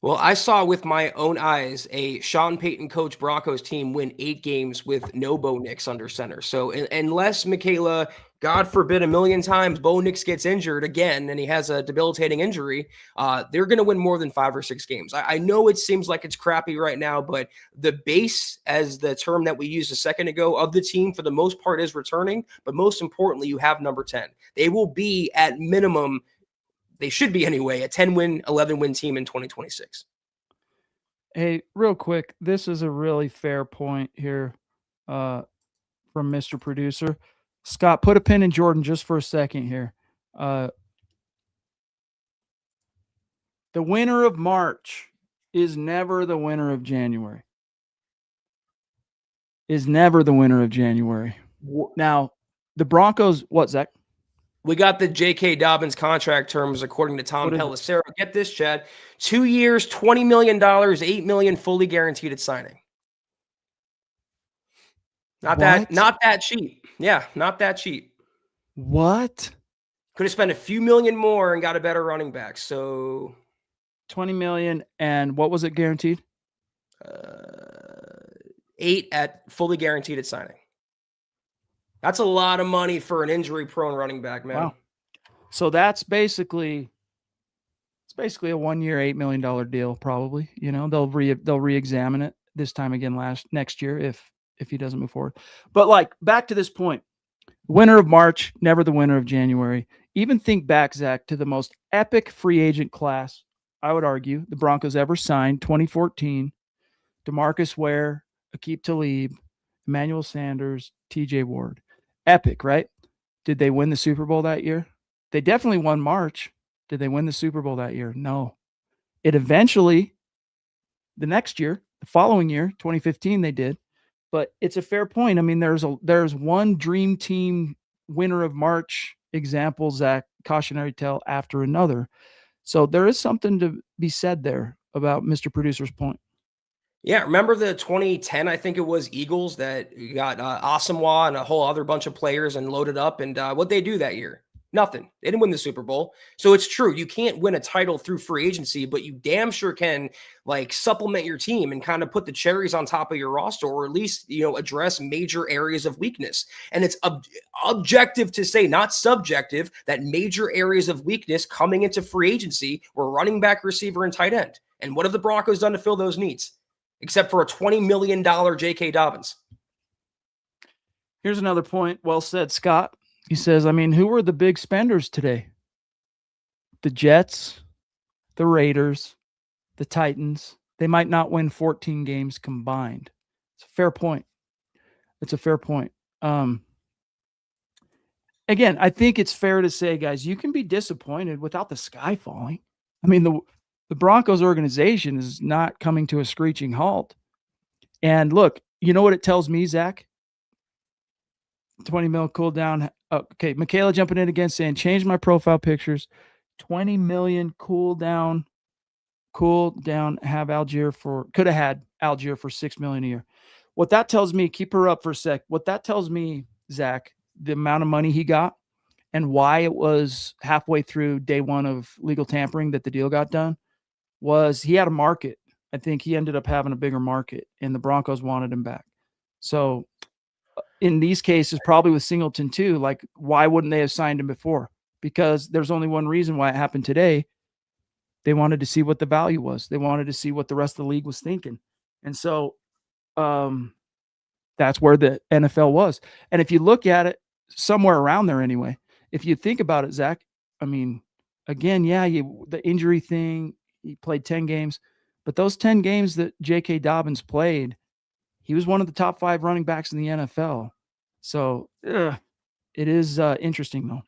Well, I saw with my own eyes a Sean Payton coach Broncos team win 8 games with no Bo Nix under center. So unless Michaela, God forbid a million times, Bo Nix gets injured again and he has a debilitating injury, they're going to win more than 5 or 6 games. I know it seems like it's crappy right now, but the base, as the term that we used a second ago, of the team for the most part is returning. But most importantly, you have number 10. They will be at minimum, they should be anyway, a 10-win, 11-win team in 2026. Hey, real quick, this is a really fair point here from Mr. Producer. Scott, put a pin in Jordan just for a second here. The winner of March is never the winner of January. Is never the winner of January. Now, the Broncos, what, Zach? We got the J.K. Dobbins contract terms according to Tom Pelissero. Get this, Chad. 2 years, $20 million, $8 million fully guaranteed at signing. Not that cheap. Yeah, not that cheap. What? Could have spent a few million more and got a better running back. So $20 million, and what was it guaranteed? 8 at fully guaranteed at signing. That's a lot of money for an injury-prone running back, man. Wow. So that's basically a 1-year, $8 million deal, probably. You know, they'll re-examine it this time again next year if he doesn't move forward. But like, back to this point, winner of March, never the winner of January. Even think back, Zach, to the most epic free agent class, I would argue, the Broncos ever signed, 2014. DeMarcus Ware, Aqib Talib, Emmanuel Sanders, TJ Ward. Epic, right? Did they win the Super Bowl that year? They definitely won March. Did they win the Super Bowl that year? No. It eventually, the next year, the following year, 2015, they did. But it's a fair point. I mean, there's one dream team winner of March example, Zach, cautionary tale after another. So there is something to be said there about Mr. Producer's point. Yeah, remember the 2010, I think it was, Eagles that got Asamoah and a whole other bunch of players and loaded up, and what'd they do that year? Nothing. They didn't win the Super Bowl. So it's true. You can't win a title through free agency, but you damn sure can like supplement your team and kind of put the cherries on top of your roster, or at least, you know, address major areas of weakness. And it's objective to say, not subjective, that major areas of weakness coming into free agency were running back, receiver, and tight end. And what have the Broncos done to fill those needs? Except for a $20 million J.K. Dobbins. Here's another point. Well said, Scott. He says, I mean, who were the big spenders today? The Jets, the Raiders, the Titans. They might not win 14 games combined. It's a fair point. Again, I think it's fair to say, guys, you can be disappointed without the sky falling. I mean, the Broncos organization is not coming to a screeching halt. And look, you know what it tells me, Zach? 20 mil cool down. Okay, Michaela jumping in again saying, change my profile pictures. 20 million cool down, have Algier could have had Algier for 6 million a year. What that tells me, keep her up for a sec. What that tells me, Zach, the amount of money he got and why it was halfway through day one of legal tampering that the deal got done was he had a market. I think he ended up having a bigger market, and the Broncos wanted him back. So in these cases, probably with Singleton too, like why wouldn't they have signed him before? Because there's only one reason why it happened today. They wanted to see what the value was. They wanted to see what the rest of the league was thinking. And so that's where the NFL was. And if you look at it somewhere around there anyway, if you think about it, Zach, I mean, again, yeah, the injury thing, he played 10 games, but those 10 games that J.K. Dobbins played, he was one of the top 5 running backs in the NFL. So it is interesting, though.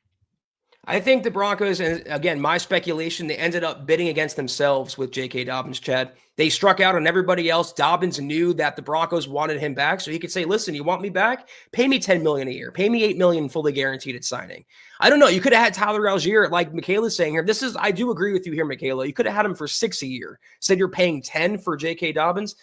I think the Broncos, and again, my speculation, they ended up bidding against themselves with J.K. Dobbins, Chad. They struck out on everybody else. Dobbins knew that the Broncos wanted him back, so he could say, listen, you want me back? Pay me $10 million a year. Pay me $8 million fully guaranteed at signing. I don't know. You could have had Tyler Algier, like Michaela's saying here. I do agree with you here, Michaela. You could have had him for $6 a year. Said you're paying 10 for J.K. Dobbins.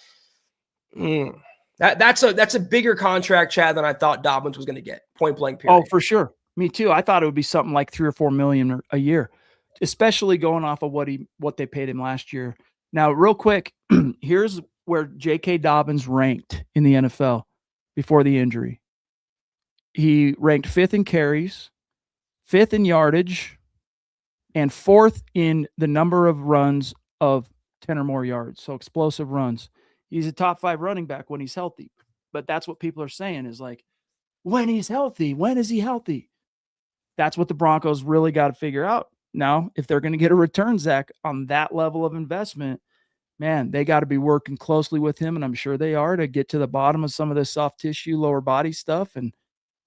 That's a bigger contract, Chad, than I thought Dobbins was going to get. Point blank period. Oh, for sure. Me too. I thought it would be something like 3 or 4 million a year, especially going off of what they paid him last year. Now, real quick, here's where J.K. Dobbins ranked in the NFL before the injury. He ranked 5th in carries, 5th in yardage, and 4th in the number of runs of 10 or more yards. So explosive runs. He's a top 5 running back when he's healthy. But that's what people are saying is like, when he's healthy, when is he healthy? That's what the Broncos really got to figure out. Now, if they're going to get a return, Zach, on that level of investment, man, they got to be working closely with him, and I'm sure they are, to get to the bottom of some of this soft tissue, lower body stuff, and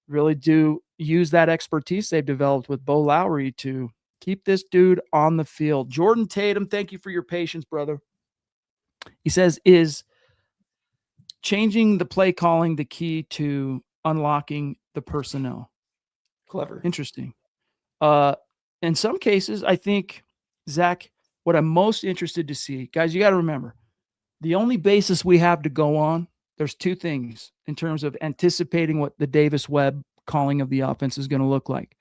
really do use that expertise they've developed with Bo Lowry to keep this dude on the field. Jordan Tatum, thank you for your patience, brother. He says, is changing the play calling the key to unlocking the personnel? Clever. Interesting. In some cases, I think, Zach, what I'm most interested to see, guys, you got to remember, the only basis we have to go on, there's 2 things in terms of anticipating what the Davis Webb calling of the offense is going to look like.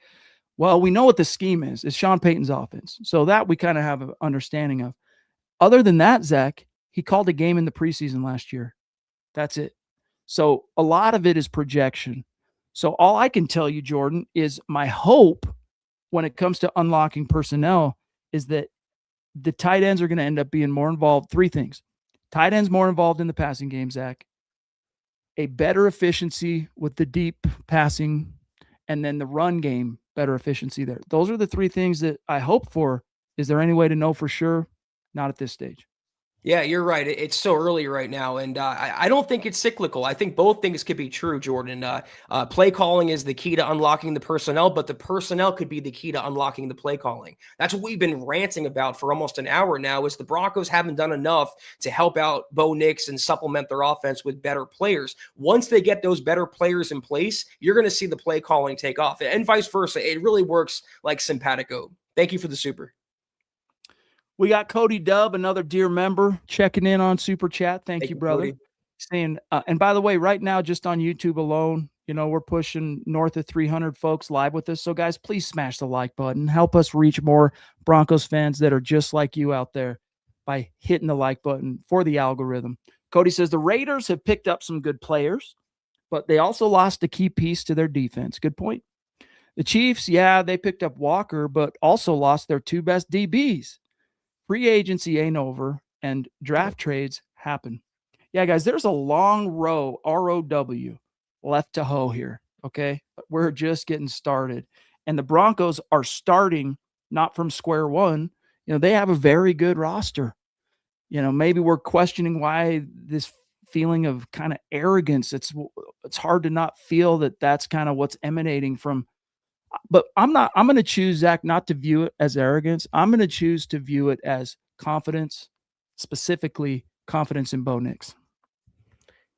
Well, we know what the scheme is. It's Sean Payton's offense. So that we kind of have an understanding of. Other than that, Zach, he called a game in the preseason last year. That's it. So a lot of it is projection. So all I can tell you, Jordan, is my hope when it comes to unlocking personnel is that the tight ends are going to end up being more involved. 3 things. Tight ends more involved in the passing game, Zach. A better efficiency with the deep passing, and then the run game, better efficiency there. Those are the 3 things that I hope for. Is there any way to know for sure? Not at this stage. Yeah, you're right. It's so early right now, and I don't think it's cyclical. I think both things could be true, Jordan. Play calling is the key to unlocking the personnel, but the personnel could be the key to unlocking the play calling. That's what we've been ranting about for almost an hour now, is the Broncos haven't done enough to help out Bo Nix and supplement their offense with better players. Once they get those better players in place, you're going to see the play calling take off, and vice versa. It really works like simpatico. Thank you for the super. We got Cody Dubb, another dear member, checking in on Super Chat. Thank you, brother. Cody. Saying, and by the way, right now, just on YouTube alone, we're pushing north of 300 folks live with us. So, guys, please smash the like button. Help us reach more Broncos fans that are just like you out there by hitting the like button for the algorithm. Cody says the Raiders have picked up some good players, but they also lost a key piece to their defense. Good point. The Chiefs, yeah, they picked up Walker, but also lost their 2 best DBs. Free agency ain't over, and draft trades happen. Yeah, guys, there's a long row, ROW, left to hoe here, okay? We're just getting started. And the Broncos are starting not from square one. They have a very good roster. Maybe we're questioning why this feeling of kind of arrogance. It's hard to not feel that that's kind of what's emanating from. But I'm going to choose, Zach, not to view it as arrogance. I'm going to choose to view it as confidence, specifically confidence in Bo Nix.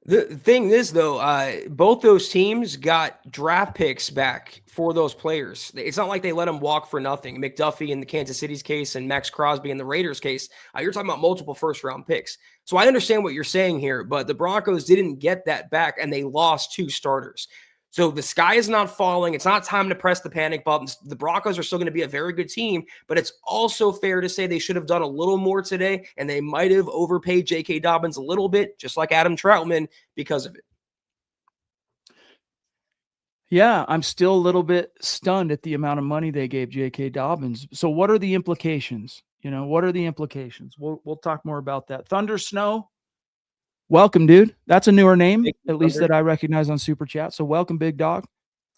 The thing is, though, both those teams got draft picks back for those players. It's not like they let them walk for nothing. McDuffie in the Kansas City's case and Max Crosby in the Raiders' case, you're talking about multiple first-round picks. So I understand what you're saying here, but the Broncos didn't get that back, and they lost 2 starters. So the sky is not falling. It's not time to press the panic button. The Broncos are still going to be a very good team, but it's also fair to say they should have done a little more today, and they might have overpaid J.K. Dobbins a little bit, just like Adam Troutman, because of it. Yeah, I'm still a little bit stunned at the amount of money they gave J.K. Dobbins. So what are the implications? What are the implications? We'll talk more about that. Thunder Snow, welcome, dude. That's a newer name, at least that I recognize on Super Chat. So welcome, big dog.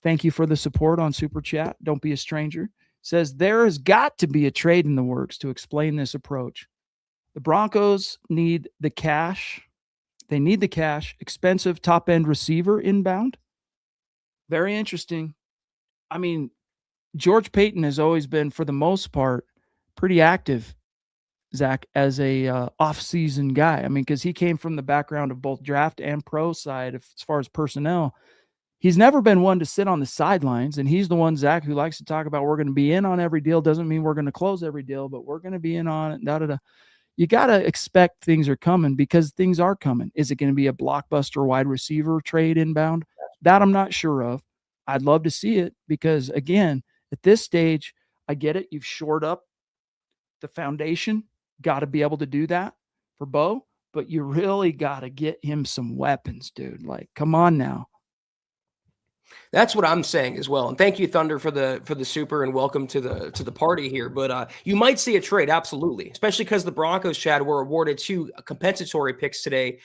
Thank you for the support on Super Chat. Don't be a stranger. Says there has got to be a trade in the works to explain this approach. The Broncos need the cash. They need the cash. Expensive top-end receiver inbound. Very interesting. I mean, George Payton has always been, for the most part, pretty active, Zach, as a off-season guy. I mean, because he came from the background of both draft and pro side as far as personnel. He's never been one to sit on the sidelines, and he's the one, Zach, who likes to talk about we're going to be in on every deal. Doesn't mean we're going to close every deal, but we're going to be in on it. Da-da-da. You got to expect things are coming because things are coming. Is it going to be a blockbuster wide receiver trade inbound? That I'm not sure of. I'd love to see it because, again, at this stage, I get it. You've shored up the foundation. Got to be able to do that for Bo, but you really got to get him some weapons, dude. Like, come on now. That's what I'm saying as well. And thank you, Thunder, for the super and welcome to the party here. But you might see a trade, absolutely, especially because the Broncos, Chad, were awarded 2 compensatory picks today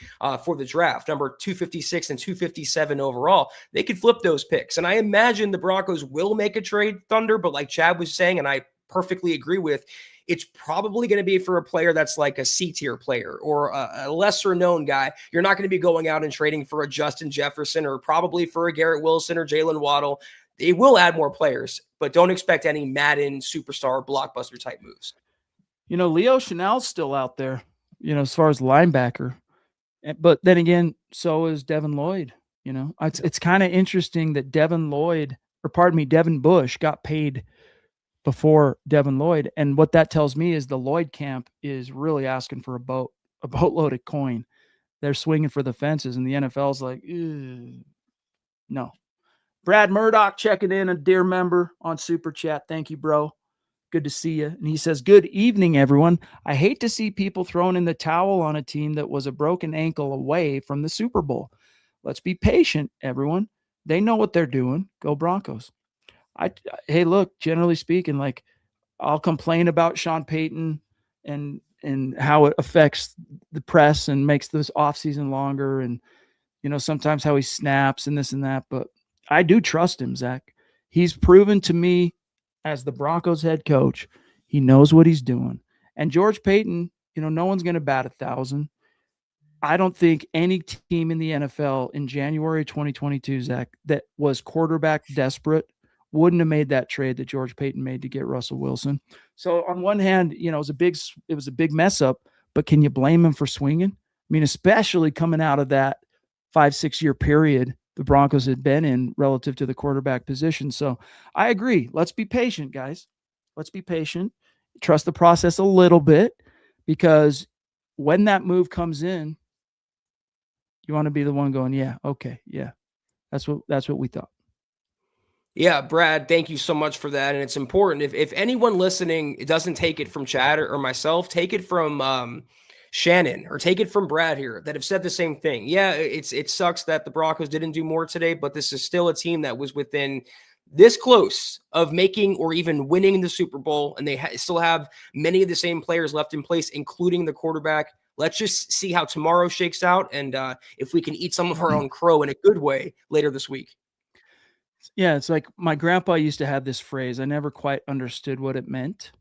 for the draft, number 256 and 257 overall. They could flip those picks, and I imagine the Broncos will make a trade, Thunder. But like Chad was saying, and I perfectly agree with, it's probably going to be for a player that's like a C-tier player or a lesser known guy. You're not going to be going out and trading for a Justin Jefferson or probably for a Garrett Wilson or Jalen Waddle. They will add more players, but don't expect any Madden superstar blockbuster type moves. Leo Chanel's still out there, as far as linebacker. But then again, so is Devin Lloyd. It's kind of interesting that Devin Bush got paid before Devin Lloyd. And what that tells me is the Lloyd camp is really asking for a boatload of coin. They're swinging for the fences, and the NFL's like, no. Brad Murdoch checking in, a dear member on Super Chat. Thank you, bro. Good to see you. And he says, good evening, everyone. I hate to see people throwing in the towel on a team that was a broken ankle away from the Super Bowl. Let's be patient, everyone. They know what they're doing. Go Broncos. Hey, look, generally speaking, like, I'll complain about Sean Payton and how it affects the press and makes this offseason longer and, sometimes how he snaps and this and that. But I do trust him, Zach. He's proven to me as the Broncos head coach, he knows what he's doing. And George Payton, no one's going to bat 1,000. I don't think any team in the NFL in January 2022, Zach, that was quarterback desperate wouldn't have made that trade that George Payton made to get Russell Wilson. So on one hand, it was a big mess up, but can you blame him for swinging? I mean, especially coming out of that 5-6 year period the Broncos had been in relative to the quarterback position. So I agree. Let's be patient, guys. Let's be patient. Trust the process a little bit, because when that move comes in, you want to be the one going, yeah, okay, yeah. That's what we thought. Yeah, Brad, thank you so much for that. And it's important. If anyone listening doesn't take it from Chad or myself, take it from Shannon or take it from Brad here that have said the same thing. Yeah, it sucks that the Broncos didn't do more today, but this is still a team that was within this close of making or even winning the Super Bowl, and they still have many of the same players left in place, including the quarterback. Let's just see how tomorrow shakes out, and if we can eat some of our own crow in a good way later this week. Yeah, it's like my grandpa used to have this phrase. I never quite understood what it meant,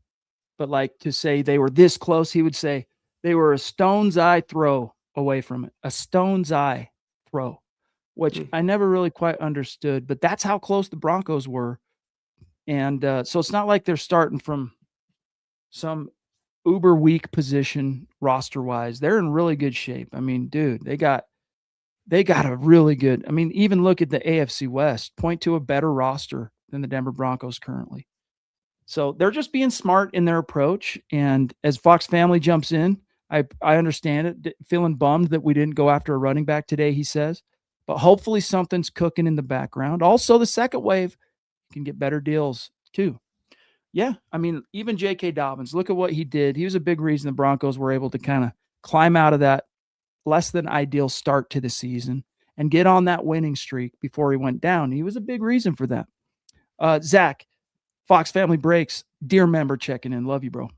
but like to say they were this close, he would say they were a stone's eye throw away from it. A stone's eye throw, which I never really quite understood, but that's how close the Broncos were. And so it's not like they're starting from some uber weak position roster wise. They're in really good shape. I mean, dude, they got they got a really good. I mean, even look at the AFC West, point to a better roster than the Denver Broncos currently. So they're just being smart in their approach. And as Fox family jumps in, I understand it, feeling bummed that we didn't go after a running back today, he says. But hopefully something's cooking in the background. Also, the second wave can get better deals too. Yeah, I mean, even J.K. Dobbins, look at what he did. He was a big reason the Broncos were able to kind of climb out of that less than ideal start to the season and get on that winning streak before he went down. He was a big reason for that. Zach, Fox Family Breaks, dear member checking in. Love you, bro.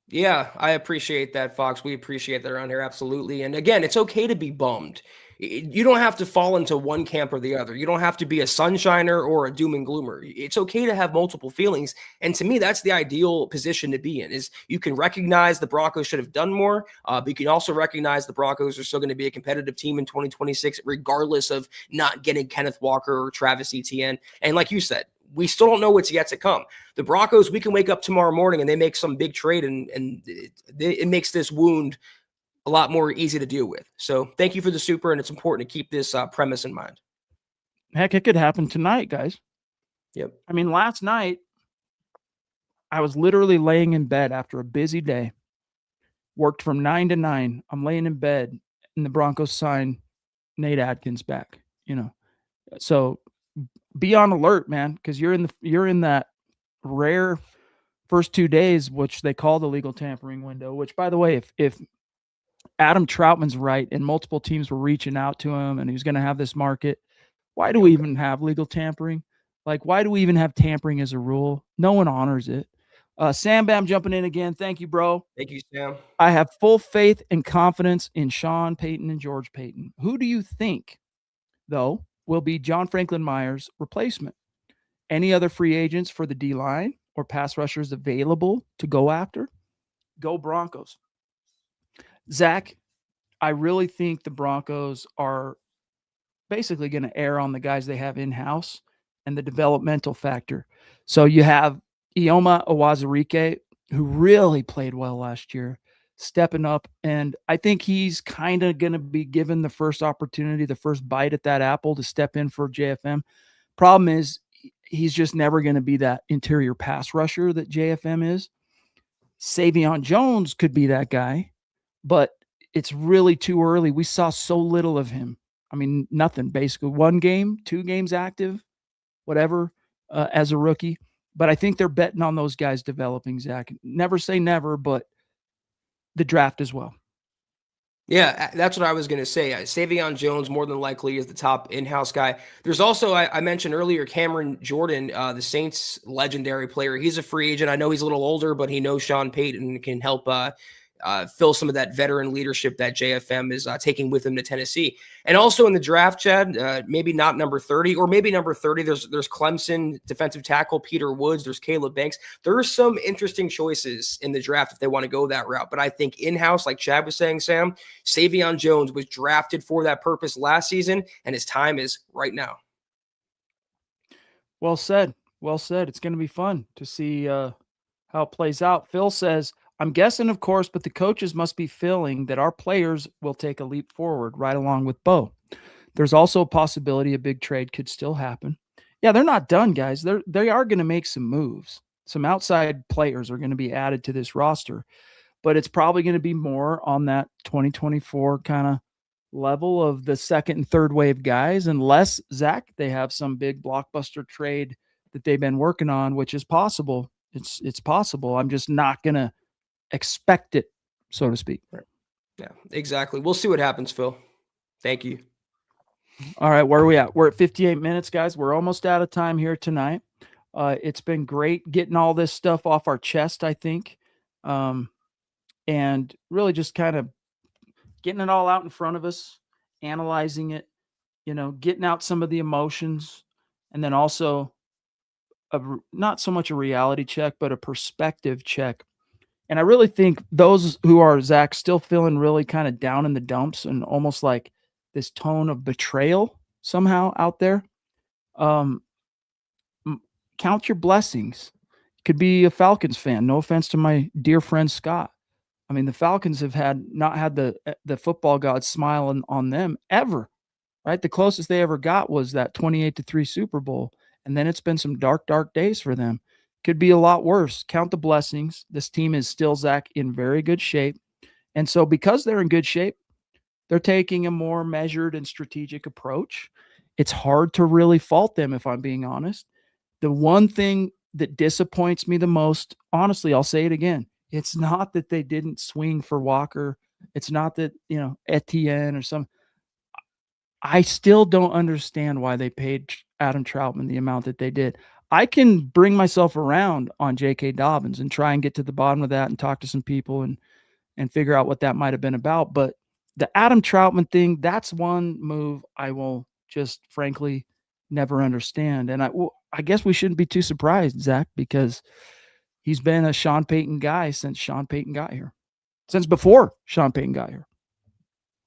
Yeah, I appreciate that, Fox. We appreciate that around here. Absolutely. And again, it's okay to be bummed. You don't have to fall into one camp or the other. You don't have to be a sunshiner or a doom and gloomer. It's okay to have multiple feelings. And to me, that's the ideal position to be in, is you can recognize the Broncos should have done more, but you can also recognize the Broncos are still going to be a competitive team in 2026, regardless of not getting Kenneth Walker or Travis Etienne. And like you said, we still don't know what's yet to come. The Broncos, we can wake up tomorrow morning and they make some big trade, and it makes this wound a lot more easy to deal with. So thank you for the super, and it's important to keep this premise in mind. Heck, it could happen tonight, guys. Yep. I mean, last night, I was literally laying in bed after a busy day, worked from 9 to 9. I'm laying in bed, and the Broncos sign Nate Adkins back, So be on alert, man, because you're in that rare first 2 days, which they call the legal tampering window, which, by the way, if Adam Troutman's right and multiple teams were reaching out to him and he was going to have this market, why do we even have legal tampering? Like, why do we even have tampering as a rule? No one honors it. Sam Bam jumping in again. Thank you, bro. Thank you, Sam. I have full faith and confidence in Sean Payton and George Payton. Who do you think, though, will be John Franklin Myers' replacement? Any other free agents for the D-line or pass rushers available to go after? Go Broncos. Zach, I really think the Broncos are basically going to err on the guys they have in-house and the developmental factor. So you have Ioma Owazurike, who really played well last year, stepping up. And I think he's kind of going to be given the first opportunity, the first bite at that apple to step in for JFM. Problem is, he's just never going to be that interior pass rusher that JFM is. Savion Jones could be that guy, but it's really too early. We saw so little of him. I mean, nothing, basically 1 game, 2 games active, whatever, as a rookie. But I think they're betting on those guys developing, Zach. Never say never, but the draft as well. Yeah, that's what I was going to say. Savion Jones more than likely is the top in-house guy. There's also, I mentioned earlier, Cameron Jordan, the Saints legendary player. He's a free agent. I know he's a little older, but he knows Sean Payton can help fill some of that veteran leadership that JFM is taking with him to Tennessee. And also in the draft, Chad, maybe not number 30 or maybe number 30. There's Clemson defensive tackle Peter Woods. There's Caleb Banks. There are some interesting choices in the draft if they want to go that route. But I think in-house, like Chad was saying, Sam, Savion Jones was drafted for that purpose last season, and his time is right now. Well said. Well said. It's going to be fun to see how it plays out. Phil says, I'm guessing, of course, but the coaches must be feeling that our players will take a leap forward right along with Bo. There's also a possibility a big trade could still happen. Yeah, they're not done, guys. They are going to make some moves. Some outside players are going to be added to this roster, but it's probably going to be more on that 2024 kind of level of the second and third wave guys, unless, Zach, they have some big blockbuster trade that they've been working on, which is possible. It's possible. I'm just not going to expect it, so to speak. Right. Yeah, exactly. We'll see what happens, Phil. Thank you. All right, where are we at? We're at 58 minutes, guys. We're almost out of time here tonight. It's been great getting all this stuff off our chest, I think, and really just kind of getting it all out in front of us, analyzing it, getting out some of the emotions, and then also not so much a reality check, but a perspective check. And I really think those who are, Zach, still feeling really kind of down in the dumps and almost like this tone of betrayal somehow out there, count your blessings. Could be a Falcons fan. No offense to my dear friend Scott. I mean, the Falcons have not had the football god smile on them ever, right? The closest they ever got was that 28-3 Super Bowl. And then it's been some dark, dark days for them. Could be a lot worse. Count the blessings. This team is still, Zach, in very good shape. And so because they're in good shape, they're taking a more measured and strategic approach. It's hard to really fault them, if I'm being honest. The one thing that disappoints me the most, honestly, I'll say it again. It's not that they didn't swing for Walker. It's not that, Etienne or some. I still don't understand why they paid Adam Troutman the amount that they did. I can bring myself around on J.K. Dobbins and try and get to the bottom of that and talk to some people and figure out what that might have been about. But the Adam Troutman thing, that's one move I will just frankly never understand. And I guess we shouldn't be too surprised, Zach, because he's been a Sean Payton guy since Sean Payton got here, since before Sean Payton got here.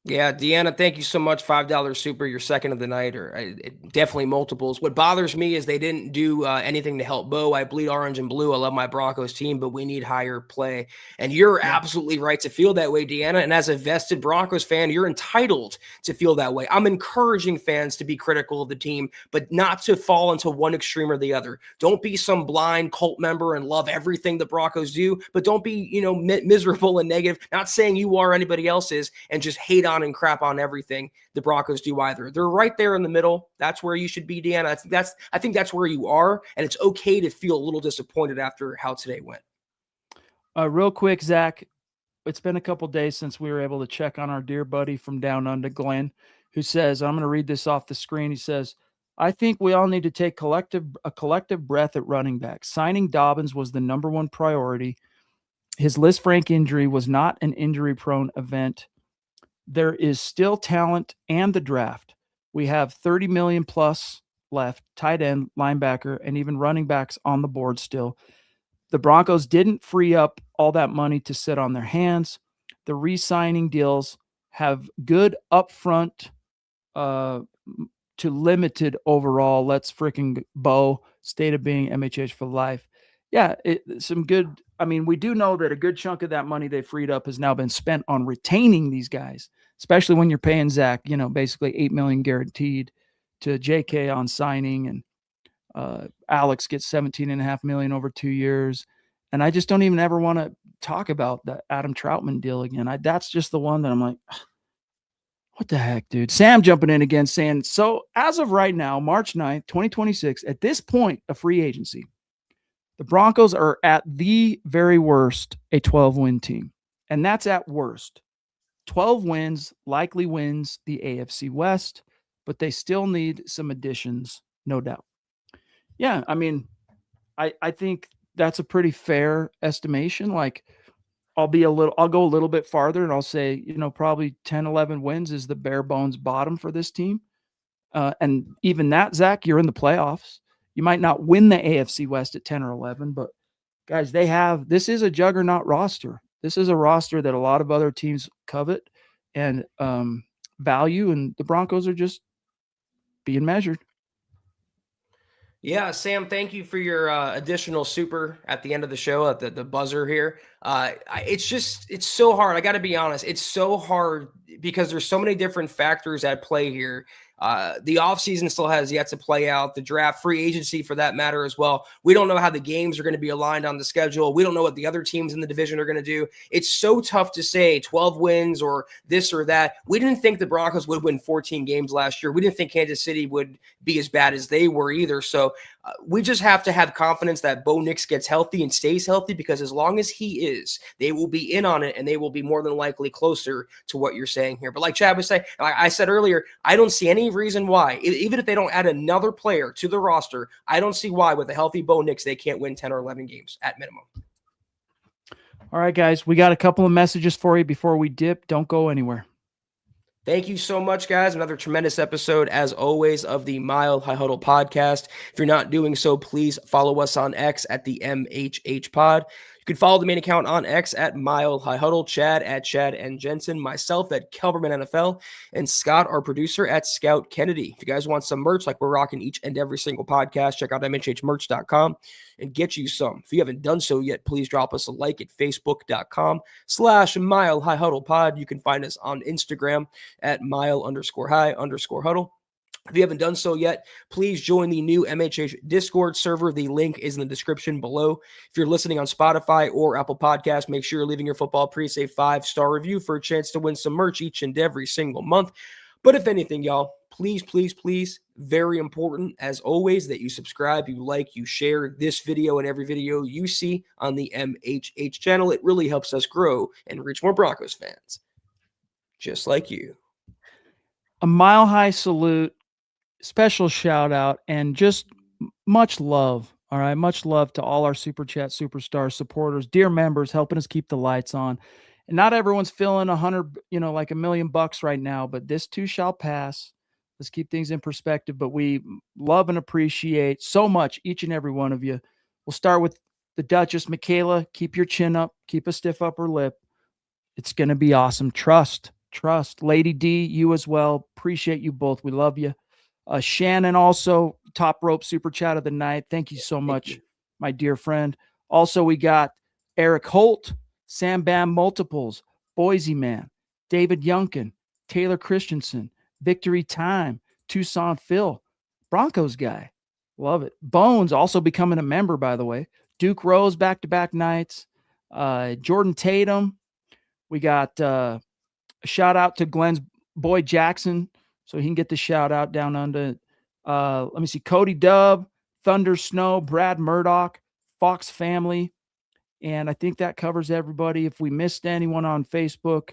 Yeah, Deanna, thank you so much. $5 super, your second of the night, or definitely multiples. What bothers me is they didn't do anything to help Bo. I bleed orange and blue. I love my Broncos team, but we need higher play. And you're absolutely right to feel that way, Deanna. And as a vested Broncos fan, you're entitled to feel that way. I'm encouraging fans to be critical of the team, but not to fall into one extreme or the other. Don't be some blind cult member and love everything the Broncos do, but don't be, miserable and negative. Not saying you are, anybody else is, and just hate on and crap on everything the Broncos do either. They're right there in the middle. That's where you should be, Deanna. I think that's where you are, and it's okay to feel a little disappointed after how today went. Real quick, Zach, it's been a couple days since we were able to check on our dear buddy from down under, Glenn, who says, I'm going to read this off the screen. He says, I think we all need to take a collective breath at running back. Signing Dobbins was the number one priority. His Liz Frank injury was not an injury-prone event. There is still talent and the draft. We have 30 million plus left, tight end, linebacker, and even running backs on the board still. The Broncos didn't free up all that money to sit on their hands. The re-signing deals have good upfront to limited overall. Let's freaking Bo, state of being MHH for life. Yeah, some good. I mean, we do know that a good chunk of that money they freed up has now been spent on retaining these guys, especially when you're paying Zach, basically $8 million guaranteed to JK on signing, and Alex gets $17.5 million over 2 years. And I just don't even ever want to talk about the Adam Troutman deal again. That's just the one that I'm like, what the heck, dude? Sam jumping in again saying, so as of right now, March 9th, 2026, at this point of free agency, the Broncos are at the very worst a 12-win team. And that's at worst. 12 wins likely wins the AFC West, but they still need some additions, no doubt. Yeah, I mean, I think that's a pretty fair estimation. Like, I'll go a little bit farther and I'll say, probably 10, 11 wins is the bare bones bottom for this team. And even that, Zach, you're in the playoffs. You might not win the AFC West at 10 or 11, but guys, this is a juggernaut roster. This is a roster that a lot of other teams covet and value, and the Broncos are just being measured. Yeah, Sam, thank you for your additional super at the end of the show, at the buzzer here. It's so hard. I got to be honest. It's so hard because there's so many different factors at play here. The offseason still has yet to play out. The draft, free agency for that matter as well. We don't know how the games are going to be aligned on the schedule. We don't know what the other teams in the division are going to do. It's so tough to say 12 wins or this or that. We didn't think the Broncos would win 14 games last year. We didn't think Kansas City would be as bad as they were either. So we just have to have confidence that Bo Nix gets healthy and stays healthy, because as long as he is, they will be in on it, and they will be more than likely closer to what you're saying here. But like Chad was saying, like I said earlier, I don't see any reason why, even if they don't add another player to the roster, I don't see why with a healthy Bo Nix they can't win 10 or 11 games at minimum. All right, guys, we got a couple of messages for you before we dip. Don't go anywhere. Thank you so much, guys. Another tremendous episode, as always, of the Mile High Huddle podcast. If you're not doing so, please follow us on X at the MHH Pod. You You can follow the main account on X at Mile High Huddle, Chad at Chad and Jensen, myself at Kelberman NFL, and Scott, our producer, at Scout Kennedy. If you guys want some merch like we're rocking each and every single podcast, check out MHHmerch.com and get you some. If you haven't done so yet, please drop us a like at Facebook.com/Mile High Huddle Pod. You can find us on Instagram at Mile_High_Huddle. If you haven't done so yet, please join the new MHH Discord server. The link is in the description below. If you're listening on Spotify or Apple Podcasts, make sure you're leaving your football priest a 5-star review for a chance to win some merch each and every single month. But if anything, y'all, please, please, please, very important, as always, that you subscribe, you like, you share this video and every video you see on the MHH channel. It really helps us grow and reach more Broncos fans, just like you. A mile high salute. Special shout out and just much love. All right. Much love to all our Super Chat Superstar supporters, dear members, helping us keep the lights on. And not everyone's feeling like $1 million right now, but this too shall pass. Let's keep things in perspective. But we love and appreciate so much each and every one of you. We'll start with the Duchess. Michaela, keep your chin up, keep a stiff upper lip. It's going to be awesome. Trust. Lady D, you as well. Appreciate you both. We love you. Shannon, also top rope super chat of the night. Thank you so much, my dear friend. Also, we got Eric Holt, Sam Bam Multiples, Boise Man, David Youngkin, Taylor Christensen, Victory Time, Tucson Phil, Broncos guy. Love it. Bones also becoming a member, by the way. Duke Rose back-to-back nights. Jordan Tatum. We got a shout out to Glenn's boy Jackson, so he can get the shout out down under. Let me see. Cody Dub, Thunder Snow, Brad Murdoch, Fox Family. And I think that covers everybody. If we missed anyone on Facebook,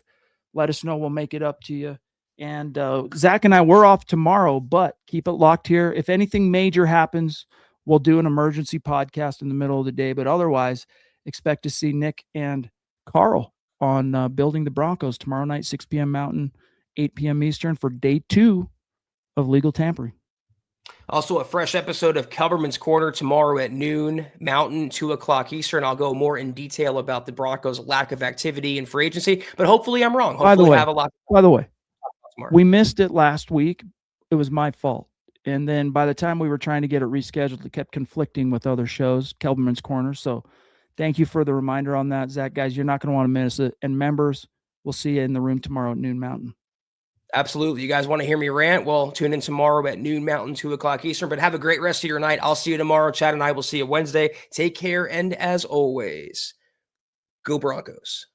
let us know. We'll make it up to you. And Zach and I, we're off tomorrow, but keep it locked here. If anything major happens, we'll do an emergency podcast in the middle of the day. But otherwise, expect to see Nick and Carl on Building the Broncos tomorrow night, 6 p.m. Mountain, 8 p.m. Eastern for day 2 of legal tampering. Also, a fresh episode of Kelberman's Corner tomorrow at noon Mountain, 2 o'clock Eastern. I'll go more in detail about the Broncos' lack of activity in free agency, but hopefully I'm wrong. Hopefully By the way, we missed it last week. It was my fault. And then by the time we were trying to get it rescheduled, it kept conflicting with other shows, Kelberman's Corner. So thank you for the reminder on that, Zach. Guys, you're not going to want to miss it. And members, we'll see you in the room tomorrow at noon Mountain. Absolutely. You guys want to hear me rant? Well, tune in tomorrow at noon Mountain, 2 o'clock Eastern. But have a great rest of your night. I'll see you tomorrow. Chad and I will see you Wednesday. Take care. And as always, go Broncos.